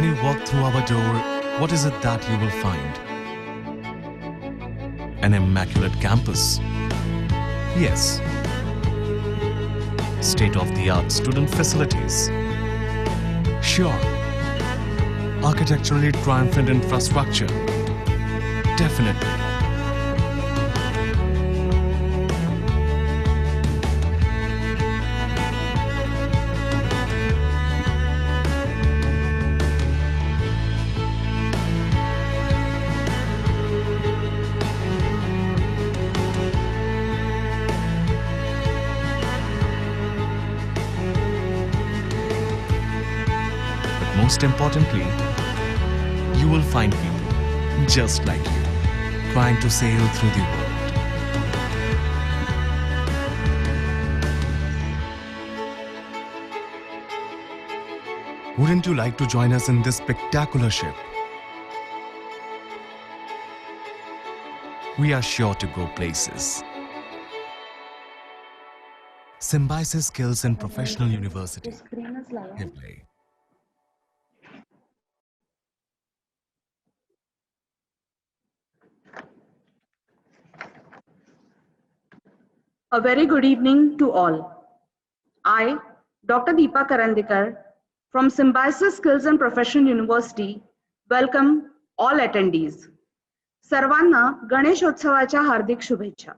When you walk through our door, what is it that you will find? An immaculate campus. Yes. State-of-the-art student facilities. Sure. Architecturally triumphant infrastructure. Definitely. Most importantly, you will find people just like you, trying to sail through the world. Wouldn't you like to join us in this spectacular ship? We are sure to go places. Symbiosis Skills and Professional University. Hivlay. A very good evening to all. I, Dr. Deepa Karandikar from Symbiosis Skills and Professional University, welcome all attendees. सर्वांना गणेशोत्सवाच्या हार्दिक शुभेच्छा.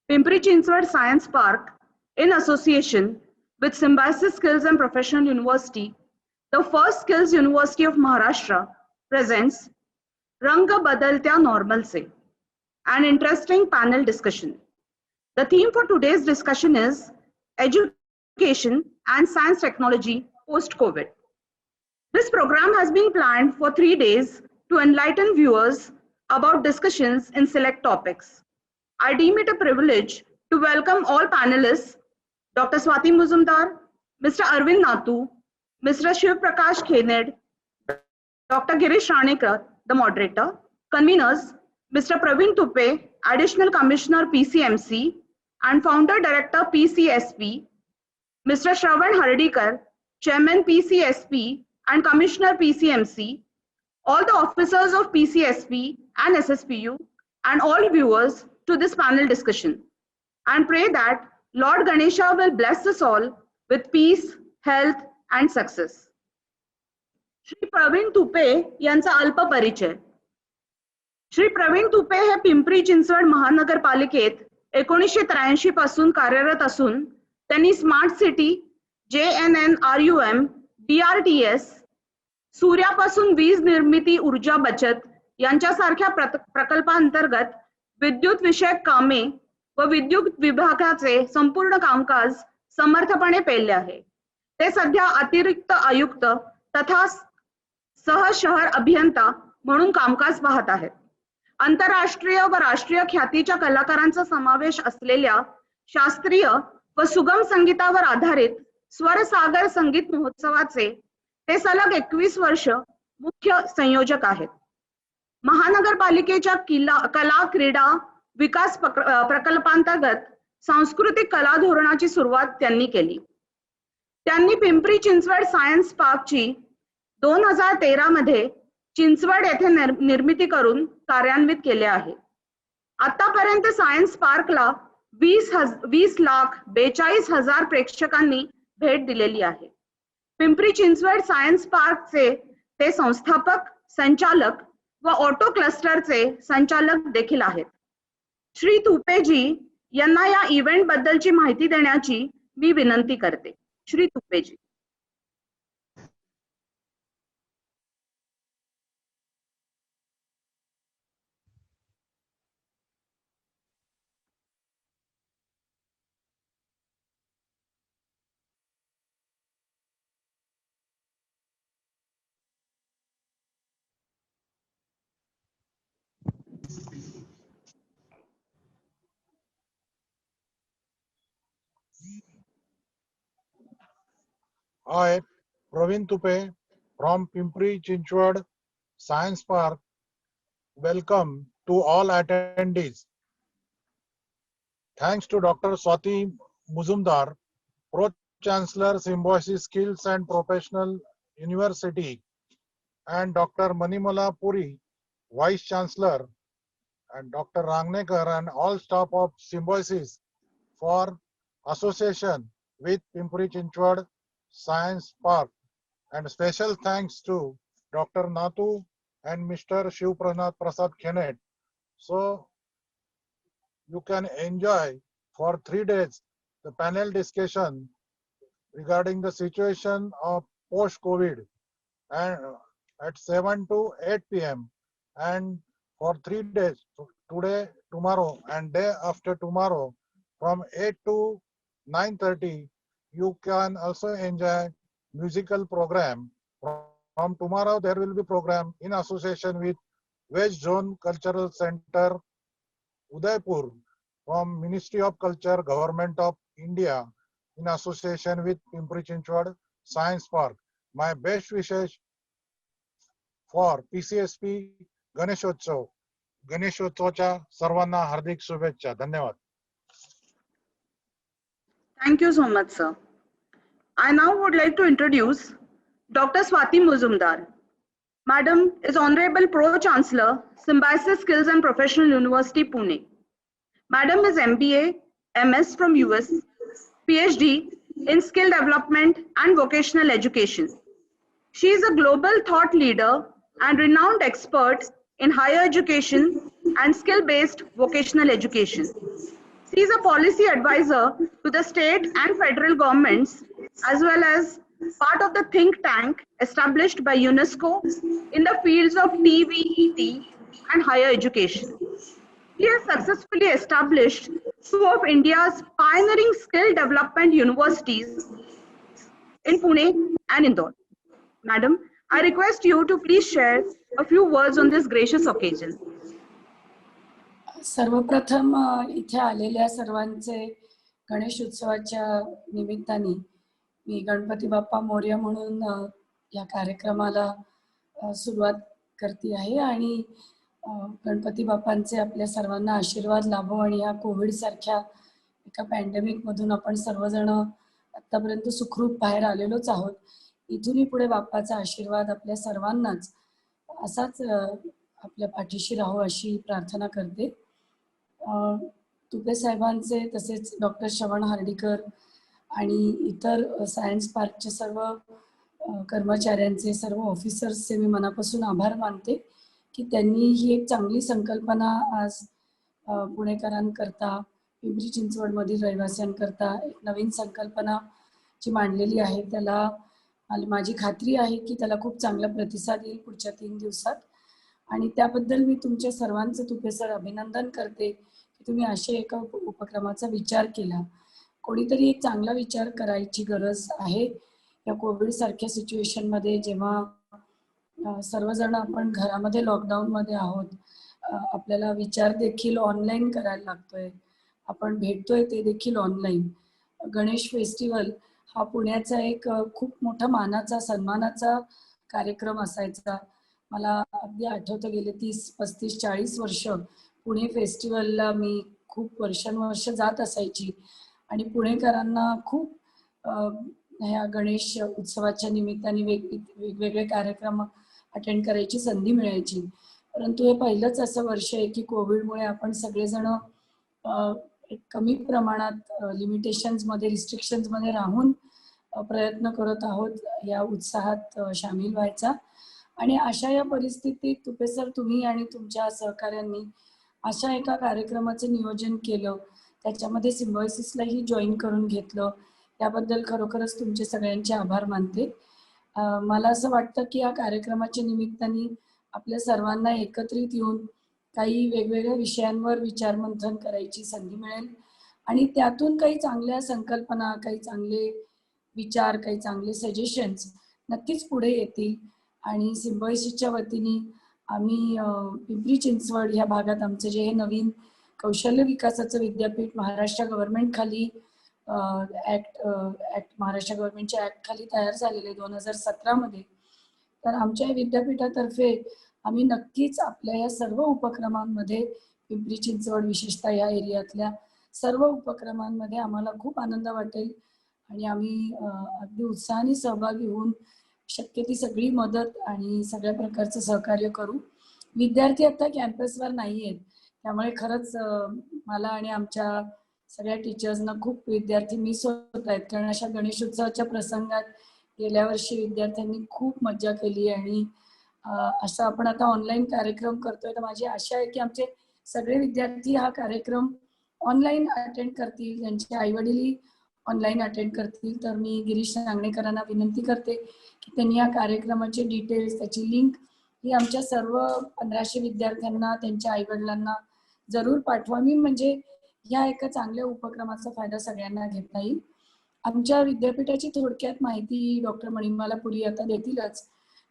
Pimpri Chinchwad Science Park, in association with Symbiosis Skills and Professional University, the first skills university of Maharashtra, presents Rang Badaltya Normalche, an interesting panel discussion. The theme for today's discussion is Education and Science Technology Post-COVID. This program has been planned for 3 days to enlighten viewers about discussions in select topics. I deem it a privilege to welcome all panelists, Dr. Swati Muzumdar, Mr. Arvind Natu, Mr. Shivprasad Khened, Dr. Girish Ranekar, the moderator, conveners, Mr. Praveen Tupe, Additional Commissioner PCMC and Founder Director PCSP, Mr. Shravan Hardikar, Chairman PCSP and Commissioner PCMC, all the officers of PCSP and SSPU, and all viewers to this panel discussion, and pray that Lord Ganesha will bless us all with peace, health, and success. Shri Praveen Tupe यांचा अल्प परिचय. श्री प्रवीण तुपे हे पिंपरी चिंचवड महानगरपालिकेत 1983 पासून कार्यरत असून त्यांनी smart city, JNNRUM, DRTS, सूर्यापासून वीज निर्मिती ऊर्जा बचत यांच्यासारख्या प्रकल्पांतर्गत विद्युत विषयक कामे व विद्युत विभागाचे संपूर्ण कामकाज समर्थपणे पेलले आहे. ते सध्या अतिरिक्त आयुक्त तथा सह शहर अभियंता म्हणून कामकाज पाहत आहेत. आंतरराष्ट्रीय व राष्ट्रीय ख्यातीच्या कलाकारांचा समावेश असलेल्या शास्त्रीय व सुगम संगीतावर आधारित स्वरसागर संगीत महोत्सवाचे ते सलग 21 वर्ष मुख्य संयोजक आहेत. महानगरपालिकेच्या कला क्रीडा विकास प्रकल्पांतर्गत सांस्कृतिक कला धोरणाची सुरुवात त्यांनी केली. त्यांनी पिंपरी चिंचवड सायन्स पार्कची 2013 मध्ये चिंचवड येथे निर्मिती करून कार्यान्वित केले आहे. आतापर्यंत सायन्स पार्कला 20,42,000 प्रेक्षकांनी भेट दिलेली आहे. पिंपरी चिंचवड सायन्स पार्कचे ते संस्थापक, संचालक व ऑटो क्लस्टरचे संचालक देखील आहेत. श्री तुपेजी यांना या इव्हेंट बद्दलची माहिती देण्याची मी विनंती करते. Shri तुपेजी. I, Praveen Tupe from Pimpri Chinchwad Science Park, welcome to all attendees. Thanks to Dr. Swati Muzumdar, Pro-Chancellor, Symbiosis Skills and Professional University, and Dr. Manimala Puri, Vice Chancellor, and Dr. Rangnekar and all staff of Symbiosis for association with Pimpri Chinchwad Science Park. And special thanks to Dr. Natu and Mr. Shivprasad Khened. So you can enjoy for 3 days the panel discussion regarding the situation of post-COVID and at 7 to 8 p.m. and for 3 days, today, tomorrow and day after tomorrow from 8 to 9:30, you can also enjoy musical program. From tomorrow there will be program in association with West Zone Cultural Center, Udaipur, from Ministry of Culture, Government of India, in association with Pimpri Chinchwad Science Park. My best wishes for PCSP Ganeshotsav. गणेशोत्सवाच्या सर्वांना हार्दिक शुभेच्छा. धन्यवाद. Thank you so much, sir. I now would like to introduce Dr. Swati Muzumdar. Madam is Honorable Pro-Chancellor, Symbiosis Skills and Professional University, Pune. Madam is MBA, MS from US, PhD in Skill Development and Vocational Education. She is a global thought leader and renowned expert in higher education and skill-based vocational education. She is a policy advisor to the state and federal governments, as well as part of the think tank established by UNESCO in the fields of TVET and higher education. She has successfully established two of India's pioneering skill development universities in Pune and Indore. Madam, I request you to please share a few words on this gracious occasion. सर्वप्रथम इथे आलेल्या सर्वांचे गणेश उत्सवाच्या निमित्ताने मी गणपती बाप्पा मोरया म्हणून या कार्यक्रमाला सुरुवात करते आहे आणि गणपती बाप्पांचे आपल्या सर्वांना आशीर्वाद लाभो आणि या कोविड सारख्या एका पॅन्डेमिक मधून आपण सर्वजण आतापर्यंत सुखरूप बाहेर आलेलोच आहोत. इथूनही पुढे बाप्पाचा आशीर्वाद आपल्या सर्वांनाच असाच आपल्या पाठीशी राहो अशी प्रार्थना करते. तुपे साहेबांचे तसेच डॉक्टर श्रवण हार्डीकर आणि इतर सायन्स पार्कचे सर्व कर्मचाऱ्यांचे, सर्व ऑफिसर्सचे मी मनापासून आभार मानते की त्यांनी ही एक चांगली संकल्पना आज पुणेकरांकरता, पिंपरी चिंचवडमधील रहिवाशांकरता एक नवीन संकल्पना जी मांडलेली आहे त्याला माझी खात्री आहे की त्याला खूप चांगला प्रतिसाद येईल पुढच्या 3 दिवसात. आणि त्याबद्दल मी तुमच्या सर्वांचं तुपे सर अभिनंदन करते की तुम्ही अशा एका उपक्रमाचा विचार केला. कोणीतरी एक चांगला विचार करायची गरज आहे या कोविड सारख्या सिच्युएशनमध्ये, जेव्हा सर्वजण आपण घरामध्ये लॉकडाऊनमध्ये आहोत. आपल्याला विचार देखील ऑनलाईन करायला लागतोय, आपण भेटतोय ते देखील ऑनलाईन. गणेश फेस्टिवल हा पुण्याचा एक खूप मोठा मानाचा सन्मानाचा कार्यक्रम असायचा. मला अगदी आठवतं गेले 30, 35, 40 वर्ष पुणे फेस्टिवलला मी खूप वर्षानुवर्ष जात असायची आणि पुणेकरांना खूप ह्या गणेश उत्सवाच्या निमित्ताने वेगवेगळे कार्यक्रम अटेंड करायची संधी मिळायची. परंतु हे पहिलंच असं वर्ष आहे की कोविडमुळे आपण सगळेजण कमी प्रमाणात लिमिटेशन्समध्ये, रिस्ट्रिक्शन्समध्ये राहून प्रयत्न करत आहोत या उत्साहात सामील व्हायचा. आणि अशा या परिस्थितीत तुपे सर तुम्ही आणि तुमच्या सहकाऱ्यांनी अशा एका कार्यक्रमाचं नियोजन केलं, त्याच्यामध्ये सिम्बॉयसिसलाही जॉईन करून घेतलं, याबद्दल खरोखरच तुमचे सगळ्यांचे आभार मानते. मला असं वाटतं की या कार्यक्रमाच्या निमित्ताने आपल्या सर्वांना एकत्रित येऊन काही वेगवेगळ्या विषयांवर विचारमंथन करायची संधी मिळेल आणि त्यातून काही चांगल्या संकल्पना, काही चांगले विचार, काही चांगले सजेशन्स नक्कीच पुढे येतील. आणि सिम्बॉयसिसच्या वतीने आम्ही पिंपरी चिंचवड ह्या भागात आमचं जे हे नवीन कौशल्य विकासाचं विद्यापीठ महाराष्ट्र गव्हर्नमेंट खाली महाराष्ट्र गव्हर्नमेंटच्या ऍक्ट खाली तयार झालेले 2017 मध्ये, तर आमच्या विद्यापीठातर्फे आम्ही नक्कीच आपल्या या सर्व उपक्रमांमध्ये पिंपरी चिंचवड विशेषतः या एरियातल्या सर्व उपक्रमांमध्ये आम्हाला खूप आनंद वाटेल आणि आम्ही अगदी उत्साहाने सहभागी होऊन शक्य ती सगळी मदत आणि सगळ्या प्रकारचं सहकार्य करू. विद्यार्थी आता कॅम्पसवर नाही आहेत, त्यामुळे खरंच मला आणि आमच्या सगळ्या टीचर्सना खूप विद्यार्थी मिस होत आहेत, कारण अशा गणेशोत्सवाच्या प्रसंगात गेल्या वर्षी विद्यार्थ्यांनी खूप मज्जा केली आणि असं आपण आता ऑनलाईन कार्यक्रम करतोय. तर माझी आशा आहे की आमचे सगळे विद्यार्थी हा कार्यक्रम ऑनलाईन अटेंड करतील, त्यांचे आईवडीलही ऑनलाईन अटेंड करतील. तर मी गिरीश रांगणेकरांना विनंती करते की त्यांनी या कार्यक्रमाचे डिटेल्स, त्याची लिंक ही आमच्या सर्व 1500 विद्यार्थ्यांना, त्यांच्या आईवडिलांना जरूर पाठवावी, म्हणजे ह्या एका चांगल्या उपक्रमाचा फायदा सगळ्यांना घेता येईल. आमच्या विद्यापीठाची थोडक्यात माहिती डॉक्टर मणिमाला पुरी आता देतीलच,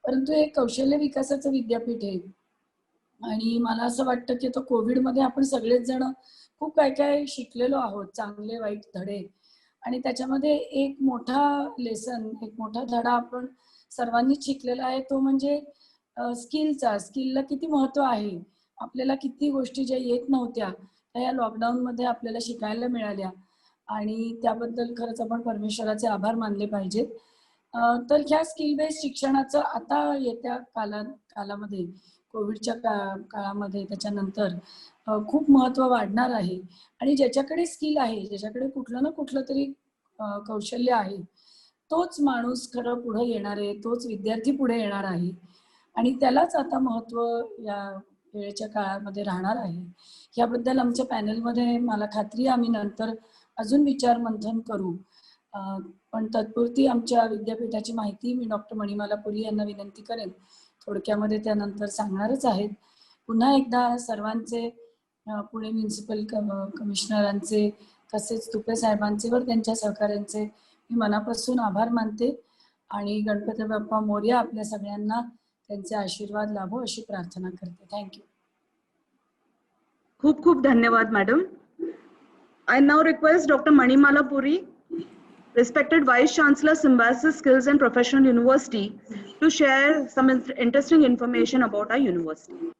परंतु हे कौशल्य विकासाचं विद्यापीठ आहे आणि मला असं वाटतं की तो कोविडमध्ये आपण सगळेच जण खूप काय काय शिकलेलो आहोत, चांगले वाईट धडे, आणि त्याच्यामध्ये एक मोठा लेसन, एक मोठा धडा आपण सर्वांनीच शिकलेला आहे, तो म्हणजे स्किलला किती महत्व आहे. आपल्याला किती गोष्टी ज्या येत नव्हत्या त्या या लॉकडाऊनमध्ये आपल्याला शिकायला मिळाल्या आणि त्याबद्दल खरंच आपण परमेश्वराचे आभार मानले पाहिजेत. तर ह्या स्किल बेस्ड शिक्षणाचं आता येत्या कालामध्ये, कोविडच्या काळामध्ये त्याच्यानंतर खूप महत्त्व वाढणार आहे आणि ज्याच्याकडे स्किल आहे, ज्याच्याकडे कुठलं ना कुठलं तरी कौशल्य आहे, तोच माणूस खरं पुढे येणार आहे, तोच विद्यार्थी पुढे येणार आहे आणि त्यालाच आता महत्त्व या वेळेच्या काळामध्ये राहणार आहे. याबद्दल आमच्या पॅनलमध्ये मला खात्री आहे आम्ही नंतर अजून विचार मंथन करू. पण तत्पुरती आमच्या विद्यापीठाची माहिती मी डॉक्टर मणिमाला पुरी यांना विनंती करेन, थोडक्यामध्ये त्यानंतर सांगणारच आहेत. पुन्हा एकदा सर्वांचे, पुणे म्युन्सिपल कमिशनरांचे, तसेच तुपे साहेबांचे व त्यांच्या सहकाऱ्यांचे मी मनापासून आभार मानते आणि गणपती बाप्पा मोरया आपल्या सगळ्यांना त्यांचे आशीर्वाद लाभो अशी प्रार्थना करते. थँक्यू. खूप खूप धन्यवाद madam. I now request Dr. Manimala Puri, respected Vice Chancellor, Symbiosis Skills and Professional University, to share some interesting information about our university.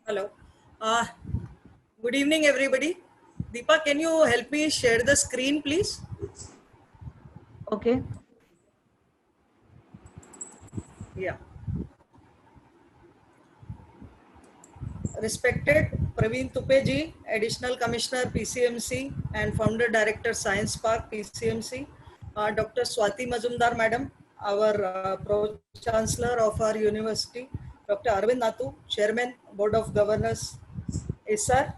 Hello. Good evening, everybody. Deepa, can you help me share the screen, please? Okay. Yeah. Respected Praveen Tupeji, Additional Commissioner PCMC and Founder Director Science Park PCMC, Dr. Swati Majumdar Madam, our Pro Chancellor of our university, Dr. Arvind Natu, Chairman, Board of Governors, IISER,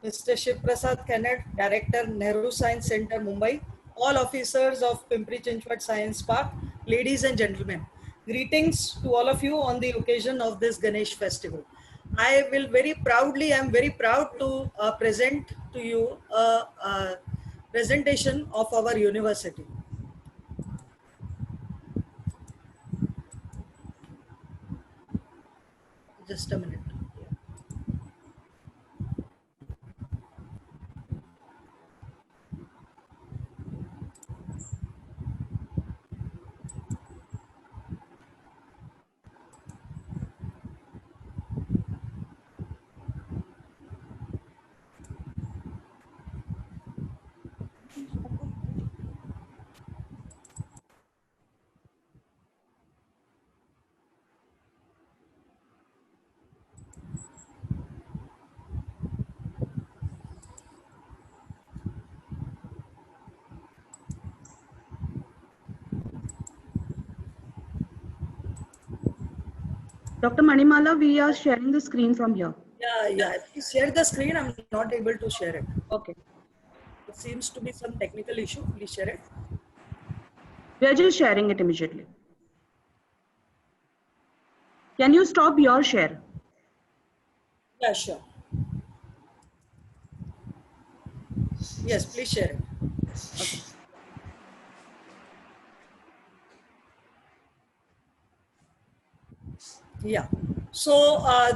Mr. Shivprasad Khened, Director, Nehru Science Center, Mumbai, all officers of Pimpri Chinchwad Science Park, ladies and gentlemen, greetings to all of you on the occasion of this Ganesh festival. I am very proud to present to you a presentation of our university. Just a minute. Dr. Manimala, we are sharing the screen from here. Yeah. Please share the screen. I'm not able to share it. Okay. It seems to be some technical issue. Please share it. We are just sharing it immediately. Can you stop your share? Yeah, sure. Yes, please share it. Okay. Yeah. So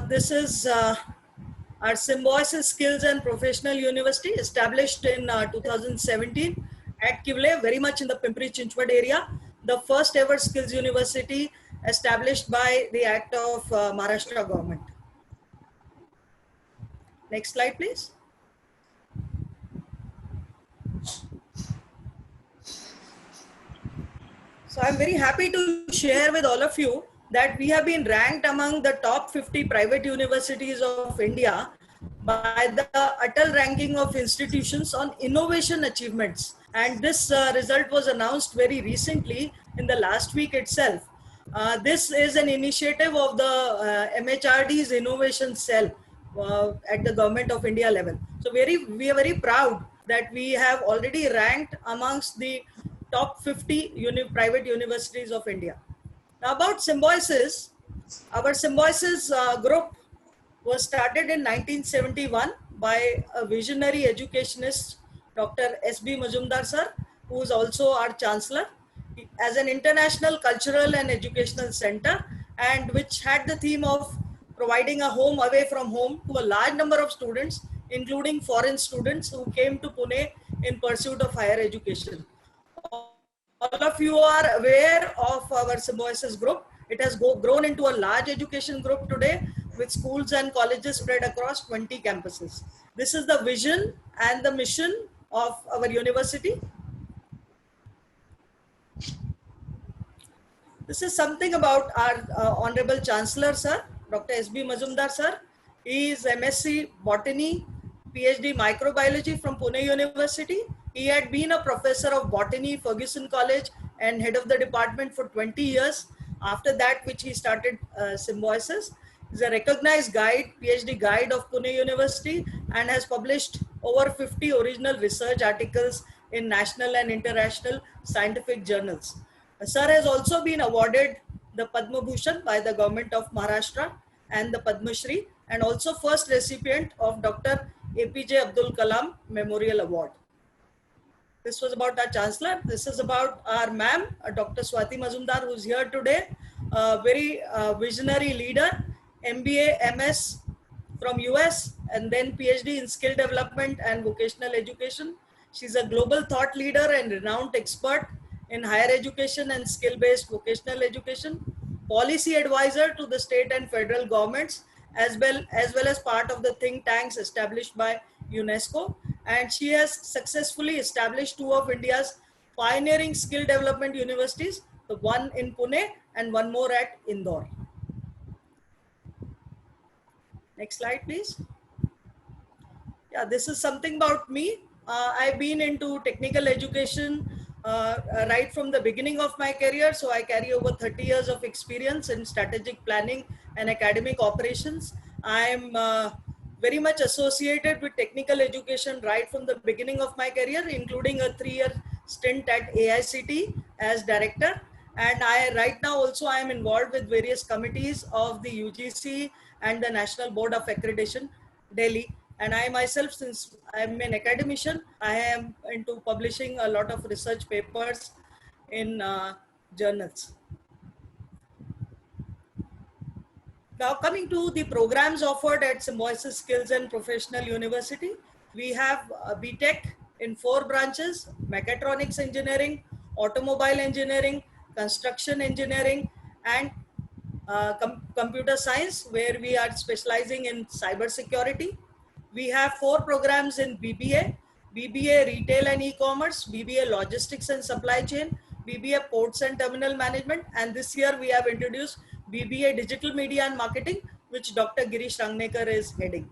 this is our Symbiosis Skills and Professional University, established in 2017 at Kivle, very much in the Pimpri Chinchwad area. The first ever skills university established by the act of Maharashtra government. Next slide, please. So I'm very happy to share with all of you that we have been ranked among the top 50 private universities of India by the Atal ranking of institutions on innovation achievements. And this result was announced very recently in the last week itself. This is an initiative of the MHRD's innovation cell at the Government of India level. So we are very proud that we have already ranked amongst the top 50 private universities of India. Now about Symbiosis, our Symbiosis group was started in 1971 by a visionary educationist, Dr. S.B. Majumdar sir, who is also our chancellor, as an international cultural and educational center, and which had the theme of providing a home away from home to a large number of students, including foreign students who came to Pune in pursuit of higher education. All of you are aware of our Symbiosis group. It has grown into a large education group today with schools and colleges spread across 20 campuses. This is the vision and the mission of our university. This is something about our Honorable Chancellor, sir, Dr. S.B. Majumdar, sir. He is MSc Botany, PhD Microbiology from Pune University. He had been a professor of botany, Ferguson College, and head of the department for 20 years. After that, which he started Symbiosis. He's a recognized guide, PhD guide of Pune University, and has published over 50 original research articles in national and international scientific journals. Sir has also been awarded the Padma Bhushan by the government of Maharashtra and the Padma Shri, and also first recipient of Dr. APJ Abdul Kalam Memorial Award. This was about our Chancellor. This is about our ma'am, Dr. Swati Majumdar, who's here today. A very visionary leader, MBA, MS from US, and then PhD in skill development and vocational education. She's a global thought leader and renowned expert in higher education and skill-based vocational education, policy advisor to the state and federal governments, as well as part of the think tanks established by UNESCO. And she has successfully established two of India's pioneering skill development universities, the one in Pune and one more at Indore. Next slide, please. Yeah, this is something about me. I've been into technical education right from the beginning of my career. So I carry over 30 years of experience in strategic planning and academic operations. I'm very much associated with technical education right from the beginning of my career, including a 3-year stint at IICT as director. And right now also I am involved with various committees of the UGC and the National Board of Accreditation, Delhi. And I myself, since I'm an academician, I am into publishing a lot of research papers in journals. Now coming to the programs offered at Symbiosis Skills and Professional University, we have BTech in 4 branches: mechatronics engineering, automobile engineering, construction engineering, and computer science, where we are specializing in cyber security. We have 4 programs in BBA, BBA Retail and E-commerce, BBA Logistics and Supply Chain, BBA Ports and Terminal Management, and this year we have introduced BBA Digital Media and Marketing, which Dr. Girish Rangnekar is heading.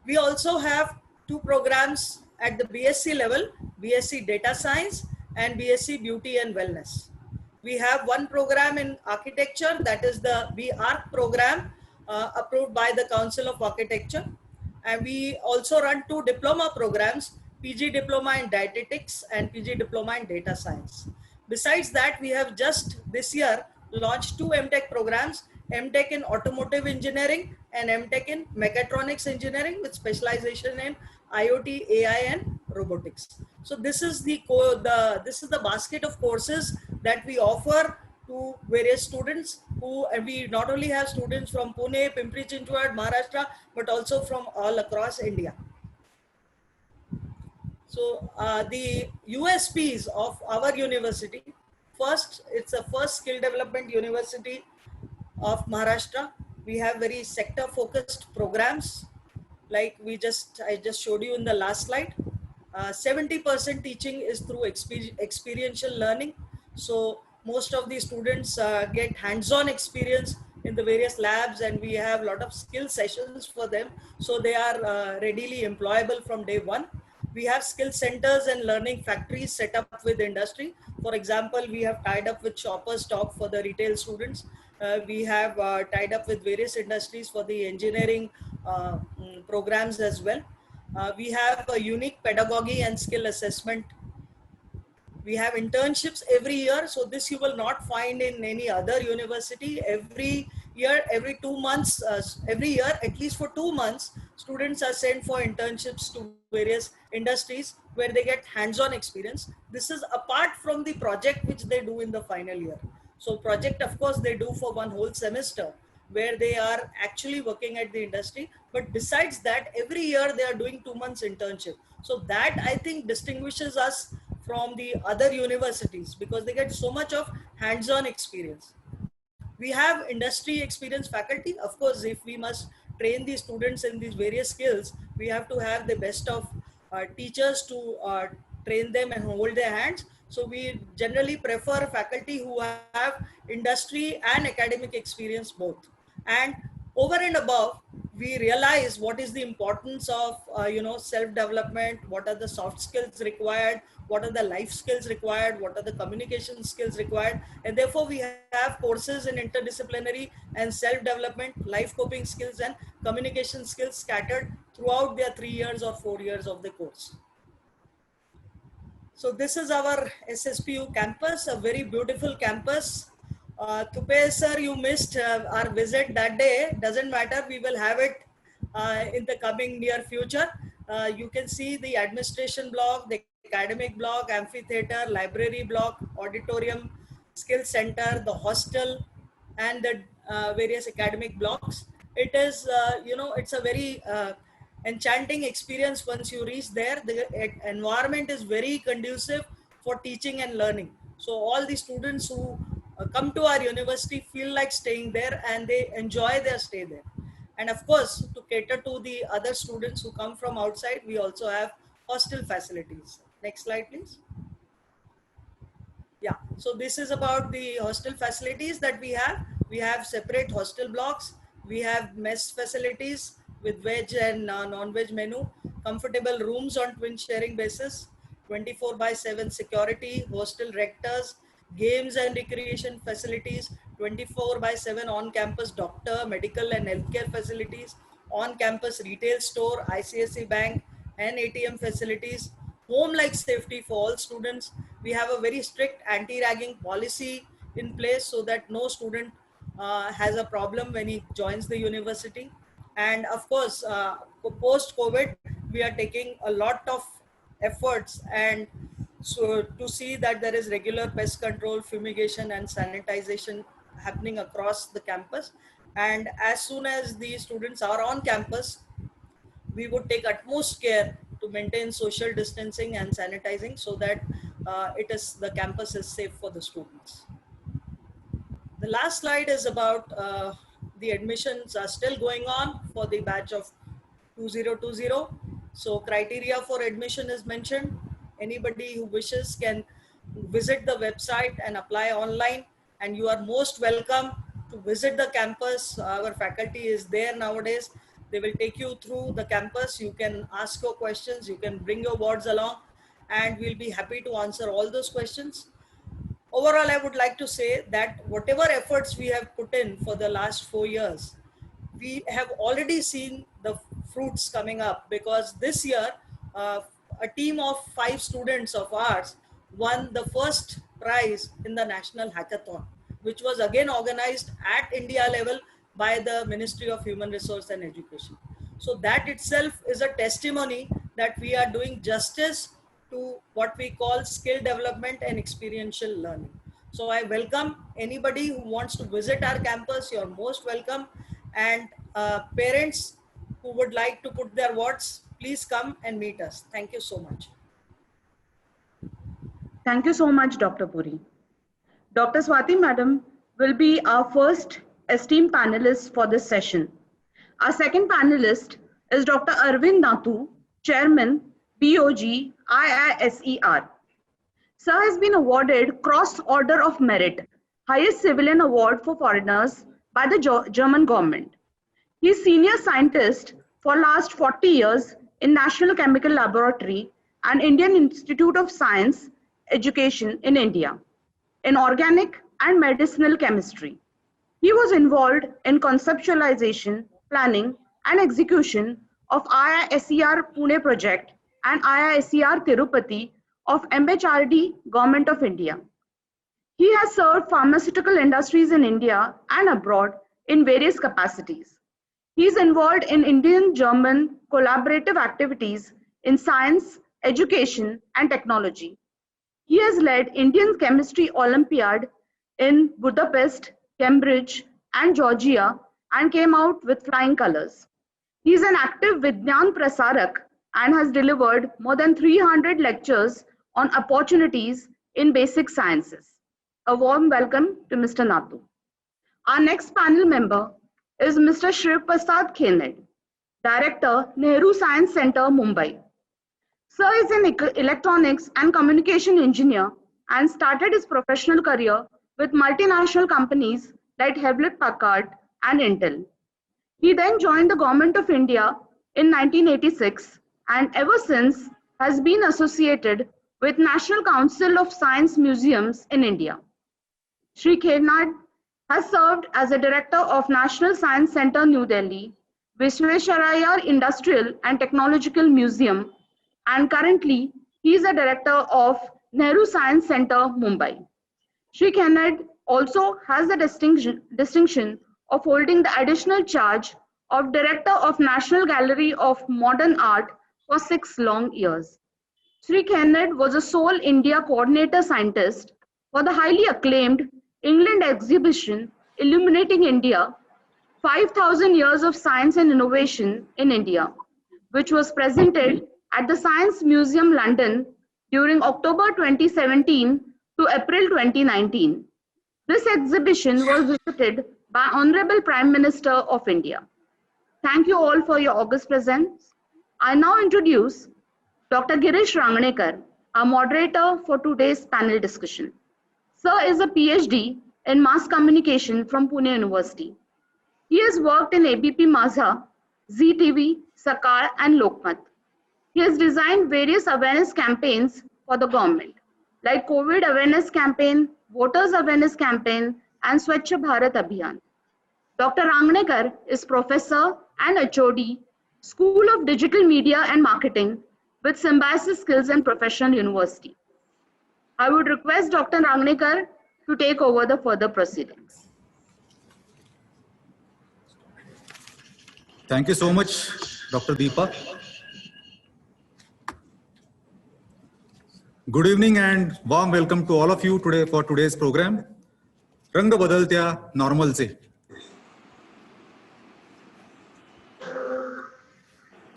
We also have 2 programs at the BSc level, BSc Data Science and BSc Beauty and Wellness. We have 1 program in architecture, that is the BARC program approved by the Council of Architecture. And we also run 2 diploma programs, PG Diploma in Dietetics and PG Diploma in Data Science. Besides that, we have just this year launched 2 MTech programs, MTech in Automotive Engineering and MTech in Mechatronics Engineering with specialization in IoT, AI and robotics. So this is the basket of courses that we offer to various students and we not only have students from Pune, Pimpri-Chinchwad, Maharashtra, but also from all across India. So the USPs of our university: first, it's a first skill development university of Maharashtra. We have very sector focused programs, like I just showed you in the last slide. 70% teaching is through experiential learning. So most of the students get hands-on experience in the various labs, and we have a lot of skill sessions for them, so they are readily employable from day one. We have skill centers and learning factories set up with industry. For example, we have tied up with Shoppers Stop for the retail students. We have tied up with various industries for the engineering programs as well. We have a unique pedagogy and skill assessment. We have internships every year, so this you will not find in any other university. Every year, every 2 months, every year at least for 2 months, students are sent for internships to various industries where they get hands-on experience. This is apart from the project which they do in the final year. So project, of course, they do for one whole semester where they are actually working at the industry, but besides that, every year they are doing 2 months internship. So that, I think, distinguishes us from the other universities, because they get so much of hands-on experience. We have industry experienced faculty. Of course, if we must train the students in these various skills, we have to have the best of teachers to train them and hold their hands. So we generally prefer faculty who have industry and academic experience both. And over and above, we realize what is the importance of self-development, what are the soft skills required, what are the life skills required, what are the communication skills required, and therefore we have courses in interdisciplinary and self-development, life coping skills and communication skills scattered throughout their 3 years or 4 years of the course. So this is our SSPU campus, a very beautiful campus. Tupe sir, you missed our visit that day. Doesn't matter, we will have it in the coming near future. You can see the administration block, the academic block, amphitheater, library block, auditorium, skill center, the hostel, and the various academic blocks. It is, it's a very enchanting experience once you reach there. The environment is very conducive for teaching and learning. So all the students who come to our university feel like staying there, and they enjoy their stay there. And of course, to cater to the other students who come from outside, we also have hostel facilities. Next slide, please. Yeah, so this is about the hostel facilities that we have. We have separate hostel blocks. We have mess facilities with veg and non-veg menu, comfortable rooms on twin sharing basis, 24/7 security, hostel rectors, games and recreation facilities, 24/7 on-campus doctor, medical and healthcare facilities, on-campus retail store, ICISER bank and ATM facilities, home-like safety for all students. We have a very strict anti-ragging policy in place so that no student has a problem when he joins the university. And of course, post-COVID, we are taking a lot of efforts and so to see that there is regular pest control, fumigation and sanitization happening across the campus. And as soon as the students are on campus, we would take utmost care to maintain social distancing and sanitizing so that the campus is safe for the students. The last slide is about the admissions are still going on for the batch of 2020. So criteria for admission is mentioned. Anybody who wishes can visit the website and apply online, and you are most welcome to visit the campus. Our faculty is there nowadays. They will take you through the campus. You can ask your questions, you can bring your boards along, and we'll be happy to answer all those questions. Overall, I would like to say that whatever efforts we have put in for the last 4 years, we have already seen the fruits coming up, because this year a team of 5 students of ours won the first prize in the National Hackathon, which was again organized at India level by the Ministry of Human Resource and Education. So that itself is a testimony that we are doing justice to what we call skill development and experiential learning. So I welcome anybody who wants to visit our campus. You're most welcome. And parents who would like to put their words, please come and meet us. Thank you so much. Thank you so much, Dr. Puri. Dr. Swati Madam will be our first esteemed panelist for this session. Our second panelist is Dr. Arvind Natu, Chairman, BOG, IISER. Sir has been awarded Cross Order of Merit, highest civilian award for foreigners by the German government. He is senior scientist for last 40 years in National Chemical Laboratory and Indian Institute of Science Education in India in organic and medicinal chemistry. He was involved in conceptualization, planning and execution of IISER Pune project and IISER Tirupati of MHRD Government of India. He has served pharmaceutical industries in India and abroad in various capacities. He is involved in Indian-German collaborative activities in science, education, and technology. He has led Indian Chemistry Olympiad in Budapest, Cambridge, and Georgia and came out with flying colors. He is an active Vigyan Prasarak and has delivered more than 300 lectures on opportunities in basic sciences. A warm welcome to Mr. Natu. Our next panel member is Mr. Shivprasad Khened, Director, Nehru Science Center, Mumbai. Sir is an electronics and communication engineer and started his professional career with multinational companies like Hewlett-Packard and Intel. He then joined the Government of India in 1986 and ever since has been associated with National Council of Science Museums in India. Shri Khened has served as a Director of National Science Center, New Delhi, Visvesvaraya Industrial and Technological Museum, and currently he is a Director of Nehru Science Center, Mumbai. Shri Khened also has the distinction of holding the additional charge of Director of National Gallery of Modern Art for 6 long years. Shri Khened was a sole India coordinator scientist for the highly acclaimed England exhibition Illuminating India, 5,000 Years of Science and Innovation in India, which was presented at the Science Museum, London during October 2017 to April 2019. This exhibition was visited by Honorable Prime Minister of India. Thank you all for your august presence. I now introduce Dr. Girish Rangnekar, our moderator for today's panel discussion. Sir is a PhD in Mass Communication from Pune University. He has worked in ABP Mazha, ZTV, Sakar, and Lokmat. He has designed various awareness campaigns for the government, like COVID awareness campaign, voters awareness campaign, and Swachh Bharat Abhiyan. Dr. Rangnekar is professor and HOD, School of Digital Media and Marketing with Symbiosis Skills and Professional University. I would request Dr. Rangnekar to take over the further proceedings. Thank you so much, Dr. Deepa. Good evening and warm welcome to all of you today for today's program, Rang Badaltya Normalche.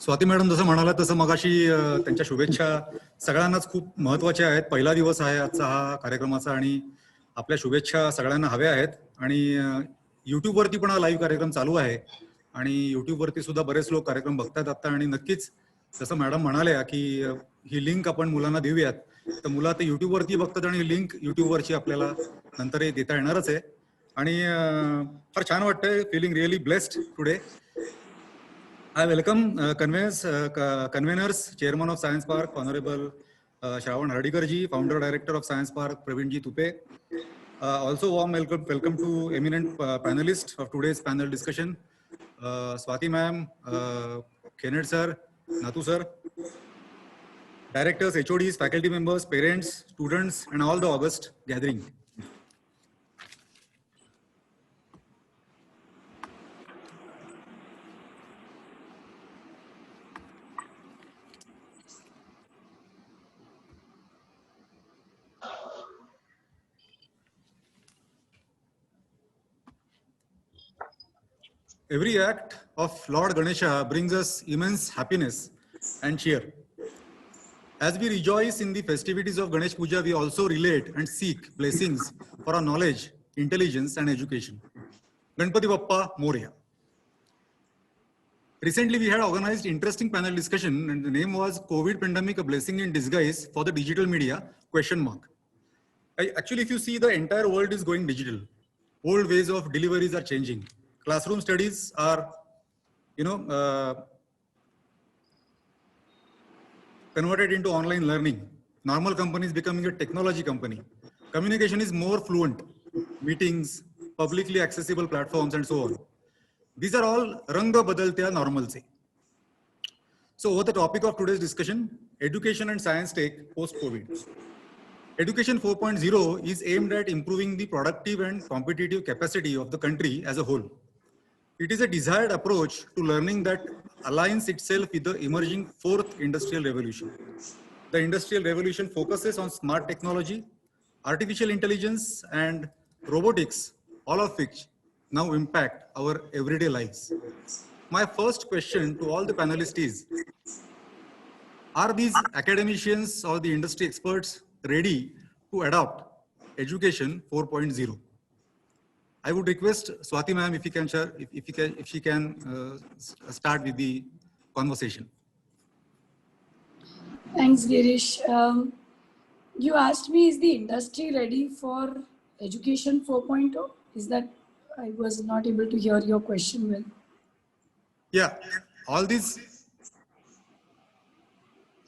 Swati madam जसं म्हणाला तसं मगाशी त्यांच्या शुभेच्छा सगळ्यांनाच खूप महत्त्वाच्या आहेत. पहिला दिवस आहे आजचा हा कार्यक्रमाचा आणि आपल्या शुभेच्छा सगळ्यांना हव्या आहेत. आणि यूट्यूबवरती पण हा लाईव्ह कार्यक्रम चालू आहे आणि यूट्यूबवरती सुद्धा बरेच लोक कार्यक्रम बघतात आता. आणि नक्कीच जसं मॅडम म्हणाल्या की ही लिंक आपण मुलांना देऊयात, तर मुलं आता यूट्यूबवरती बघतात आणि लिंक यूट्यूबवरची आपल्याला नंतर देता येणारच आहे. आणि फार छान वाटतंय, feeling really blessed today. I welcome conveners, Chairman of Science Park, Honorable Shravan Hardikar ji, Founder Director of Science Park, Praveen ji Tupe. Also warm welcome to eminent panelists of today's panel discussion, Swati ma'am, Khened sir, Natu sir, directors, HODs, faculty members, parents, students, and all the august gathering. Every act of Lord Ganesha brings us immense happiness and cheer. As we rejoice in the festivities of Ganesh Puja, we also relate and seek blessings for our knowledge, intelligence, and education. Ganpati Bappa Moria. Recently, we had organized interesting panel discussion, and the name was COVID Pandemic, a Blessing in Disguise for the Digital Media, ? Actually, if you see, the entire world is going digital. Old ways of deliveries are changing. Classroom studies are, converted into online learning. Normal company is becoming a technology company. Communication is more fluent. Meetings, publicly accessible platforms, and so on. These are all Ranga Badaltya Normalche. So over the topic of today's discussion, education and science tech post-COVID. Education 4.0 is aimed at improving the productive and competitive capacity of the country as a whole. It is a desired approach to learning that aligns itself with the emerging fourth industrial revolution. The industrial revolution focuses on smart technology, artificial intelligence, and robotics, all of which now impact our everyday lives. My first question to all the panelists is, are these academicians or the industry experts ready to adopt education 4.0? I would request Swati ma'am if she can start with the conversation. Thanks, Girish. You asked me, is the industry ready for education 4.0? Is that, I was not able to hear your question well. Yeah, all this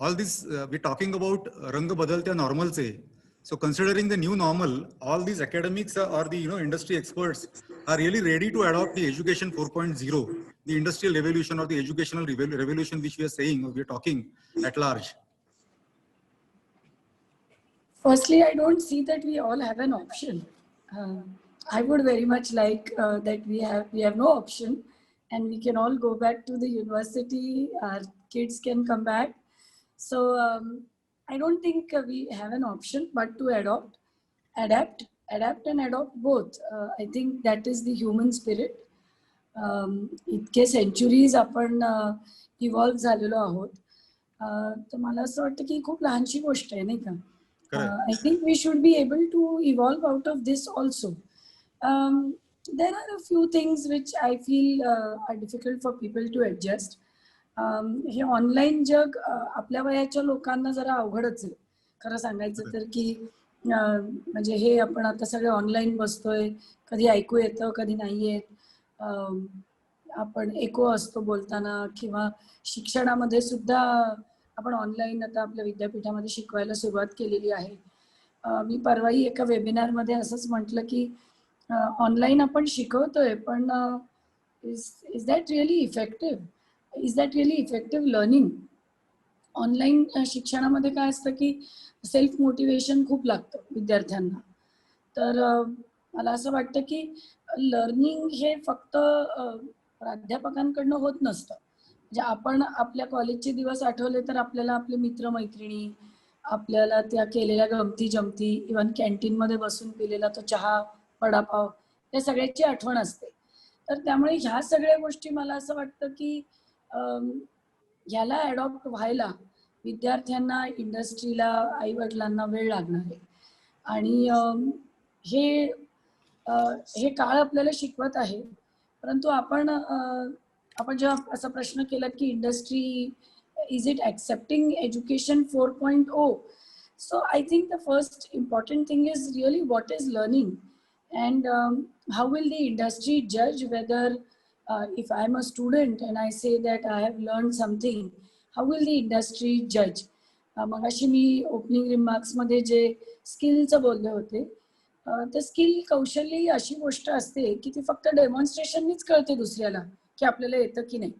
we're talking about Ranga Badaltya Normalche. So considering the new normal, all these academics or the industry experts are really ready to adopt the education 4.0, the industrial revolution or the educational revolution which we are saying or we are talking at large. Firstly, I don't see that we all have an option. I would very much like that we have no option, and we can all go back to the university. Our kids can come back. So I don't think we have an option but to adapt and adopt both. I think that is the human spirit. इतके centuries आपण evolve झालेलो आहोत. तर मला असं वाटतं की खूप लहानशी गोष्ट आहे, नाही का? I think we should be able to evolve out of this also. There are a few things which I feel are difficult for people to adjust. हे ऑनलाईन जग आपल्या वयाच्या लोकांना जरा अवघडच आहे खरं सांगायचं तर, की म्हणजे हे आपण आता सगळे ऑनलाईन बसतोय, कधी ऐकू येतं कधी नाही येत, आपण एको असतो बोलताना, किंवा शिक्षणामध्ये सुद्धा आपण ऑनलाईन आता आपल्या विद्यापीठामध्ये शिकवायला सुरुवात केलेली आहे. मी परवाही एका वेबिनारमध्ये असंच म्हटलं की ऑनलाईन आपण शिकवतोय पण is that really effective? Is that really effective learning? Online शिक्षणामध्ये काय असतं की सेल्फ मोटिवेशन खूप लागतं विद्यार्थ्यांना. तर मला असं वाटतं की लर्निंग हे फक्त प्राध्यापकांकडनं होत नसतं. म्हणजे आपण आपल्या कॉलेजचे दिवस आठवले तर आपल्याला आपले मित्रमैत्रिणी, आपल्याला त्या केलेल्या गमती जमती, इव्हन कॅन्टीनमध्ये बसून पिलेला तो चहा, वडापाव, या सगळ्याची आठवण असते. तर त्यामुळे ह्या सगळ्या गोष्टी मला असं वाटतं की ह्याला ॲडॉप्ट व्हायला विद्यार्थ्यांना, इंडस्ट्रीला, आईवडिलांना वेळ लागणार आहे. आणि हे काळ आपल्याला शिकवत आहे. परंतु आपण जेव्हा असा प्रश्न केला की industry is it accepting education 4.0, so I think the first important thing is really what is learning and how will the industry judge whether if I am a student and I say that I have learned something, how will the industry judge? मगाशी मी opening remarks मध्ये जे स्किलचं बोलले होते, तर skill कौशल्य ही अशी गोष्ट असते की ती फक्त डेमॉन्स्ट्रेशननीच कळते दुसऱ्याला की आपल्याला येतं की नाही.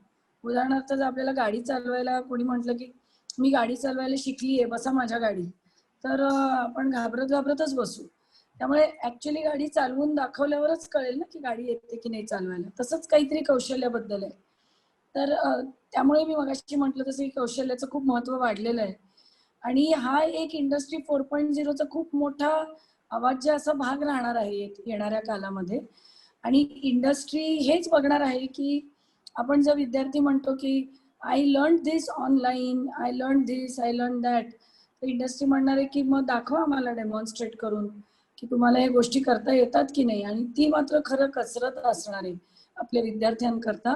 उदाहरणार्थ जर आपल्याला गाडी चालवायला कोणी म्हटलं की मी गाडी चालवायला शिकली आहे, बसा माझ्या गाडी, तर आपण घाबरतच बसू. त्यामुळे ऍक्च्युअली गाडी चालवून दाखवल्यावरच कळेल ना की गाडी येते की नाही चालवायला. तसंच काहीतरी कौशल्याबद्दल आहे. तर त्यामुळे मी मगाशी म्हटलं तसं की कौशल्याचं खूप महत्त्व वाढलेलं आहे. आणि हा एक इंडस्ट्री 4.0चा खूप मोठा आवाज असा भाग राहणार आहे येणाऱ्या कालामध्ये. आणि इंडस्ट्री हेच बघणार आहे की आपण जर विद्यार्थी म्हणतो की I learn this online, I learn this, I learn that, तर इंडस्ट्री म्हणणार आहे की मग दाखवा आम्हाला डेमॉन्स्ट्रेट करून की तुम्हाला हे गोष्टी करता येतात की नाही. आणि ती मात्र खरं कसरत असणार आहे आपल्या विद्यार्थ्यांकरता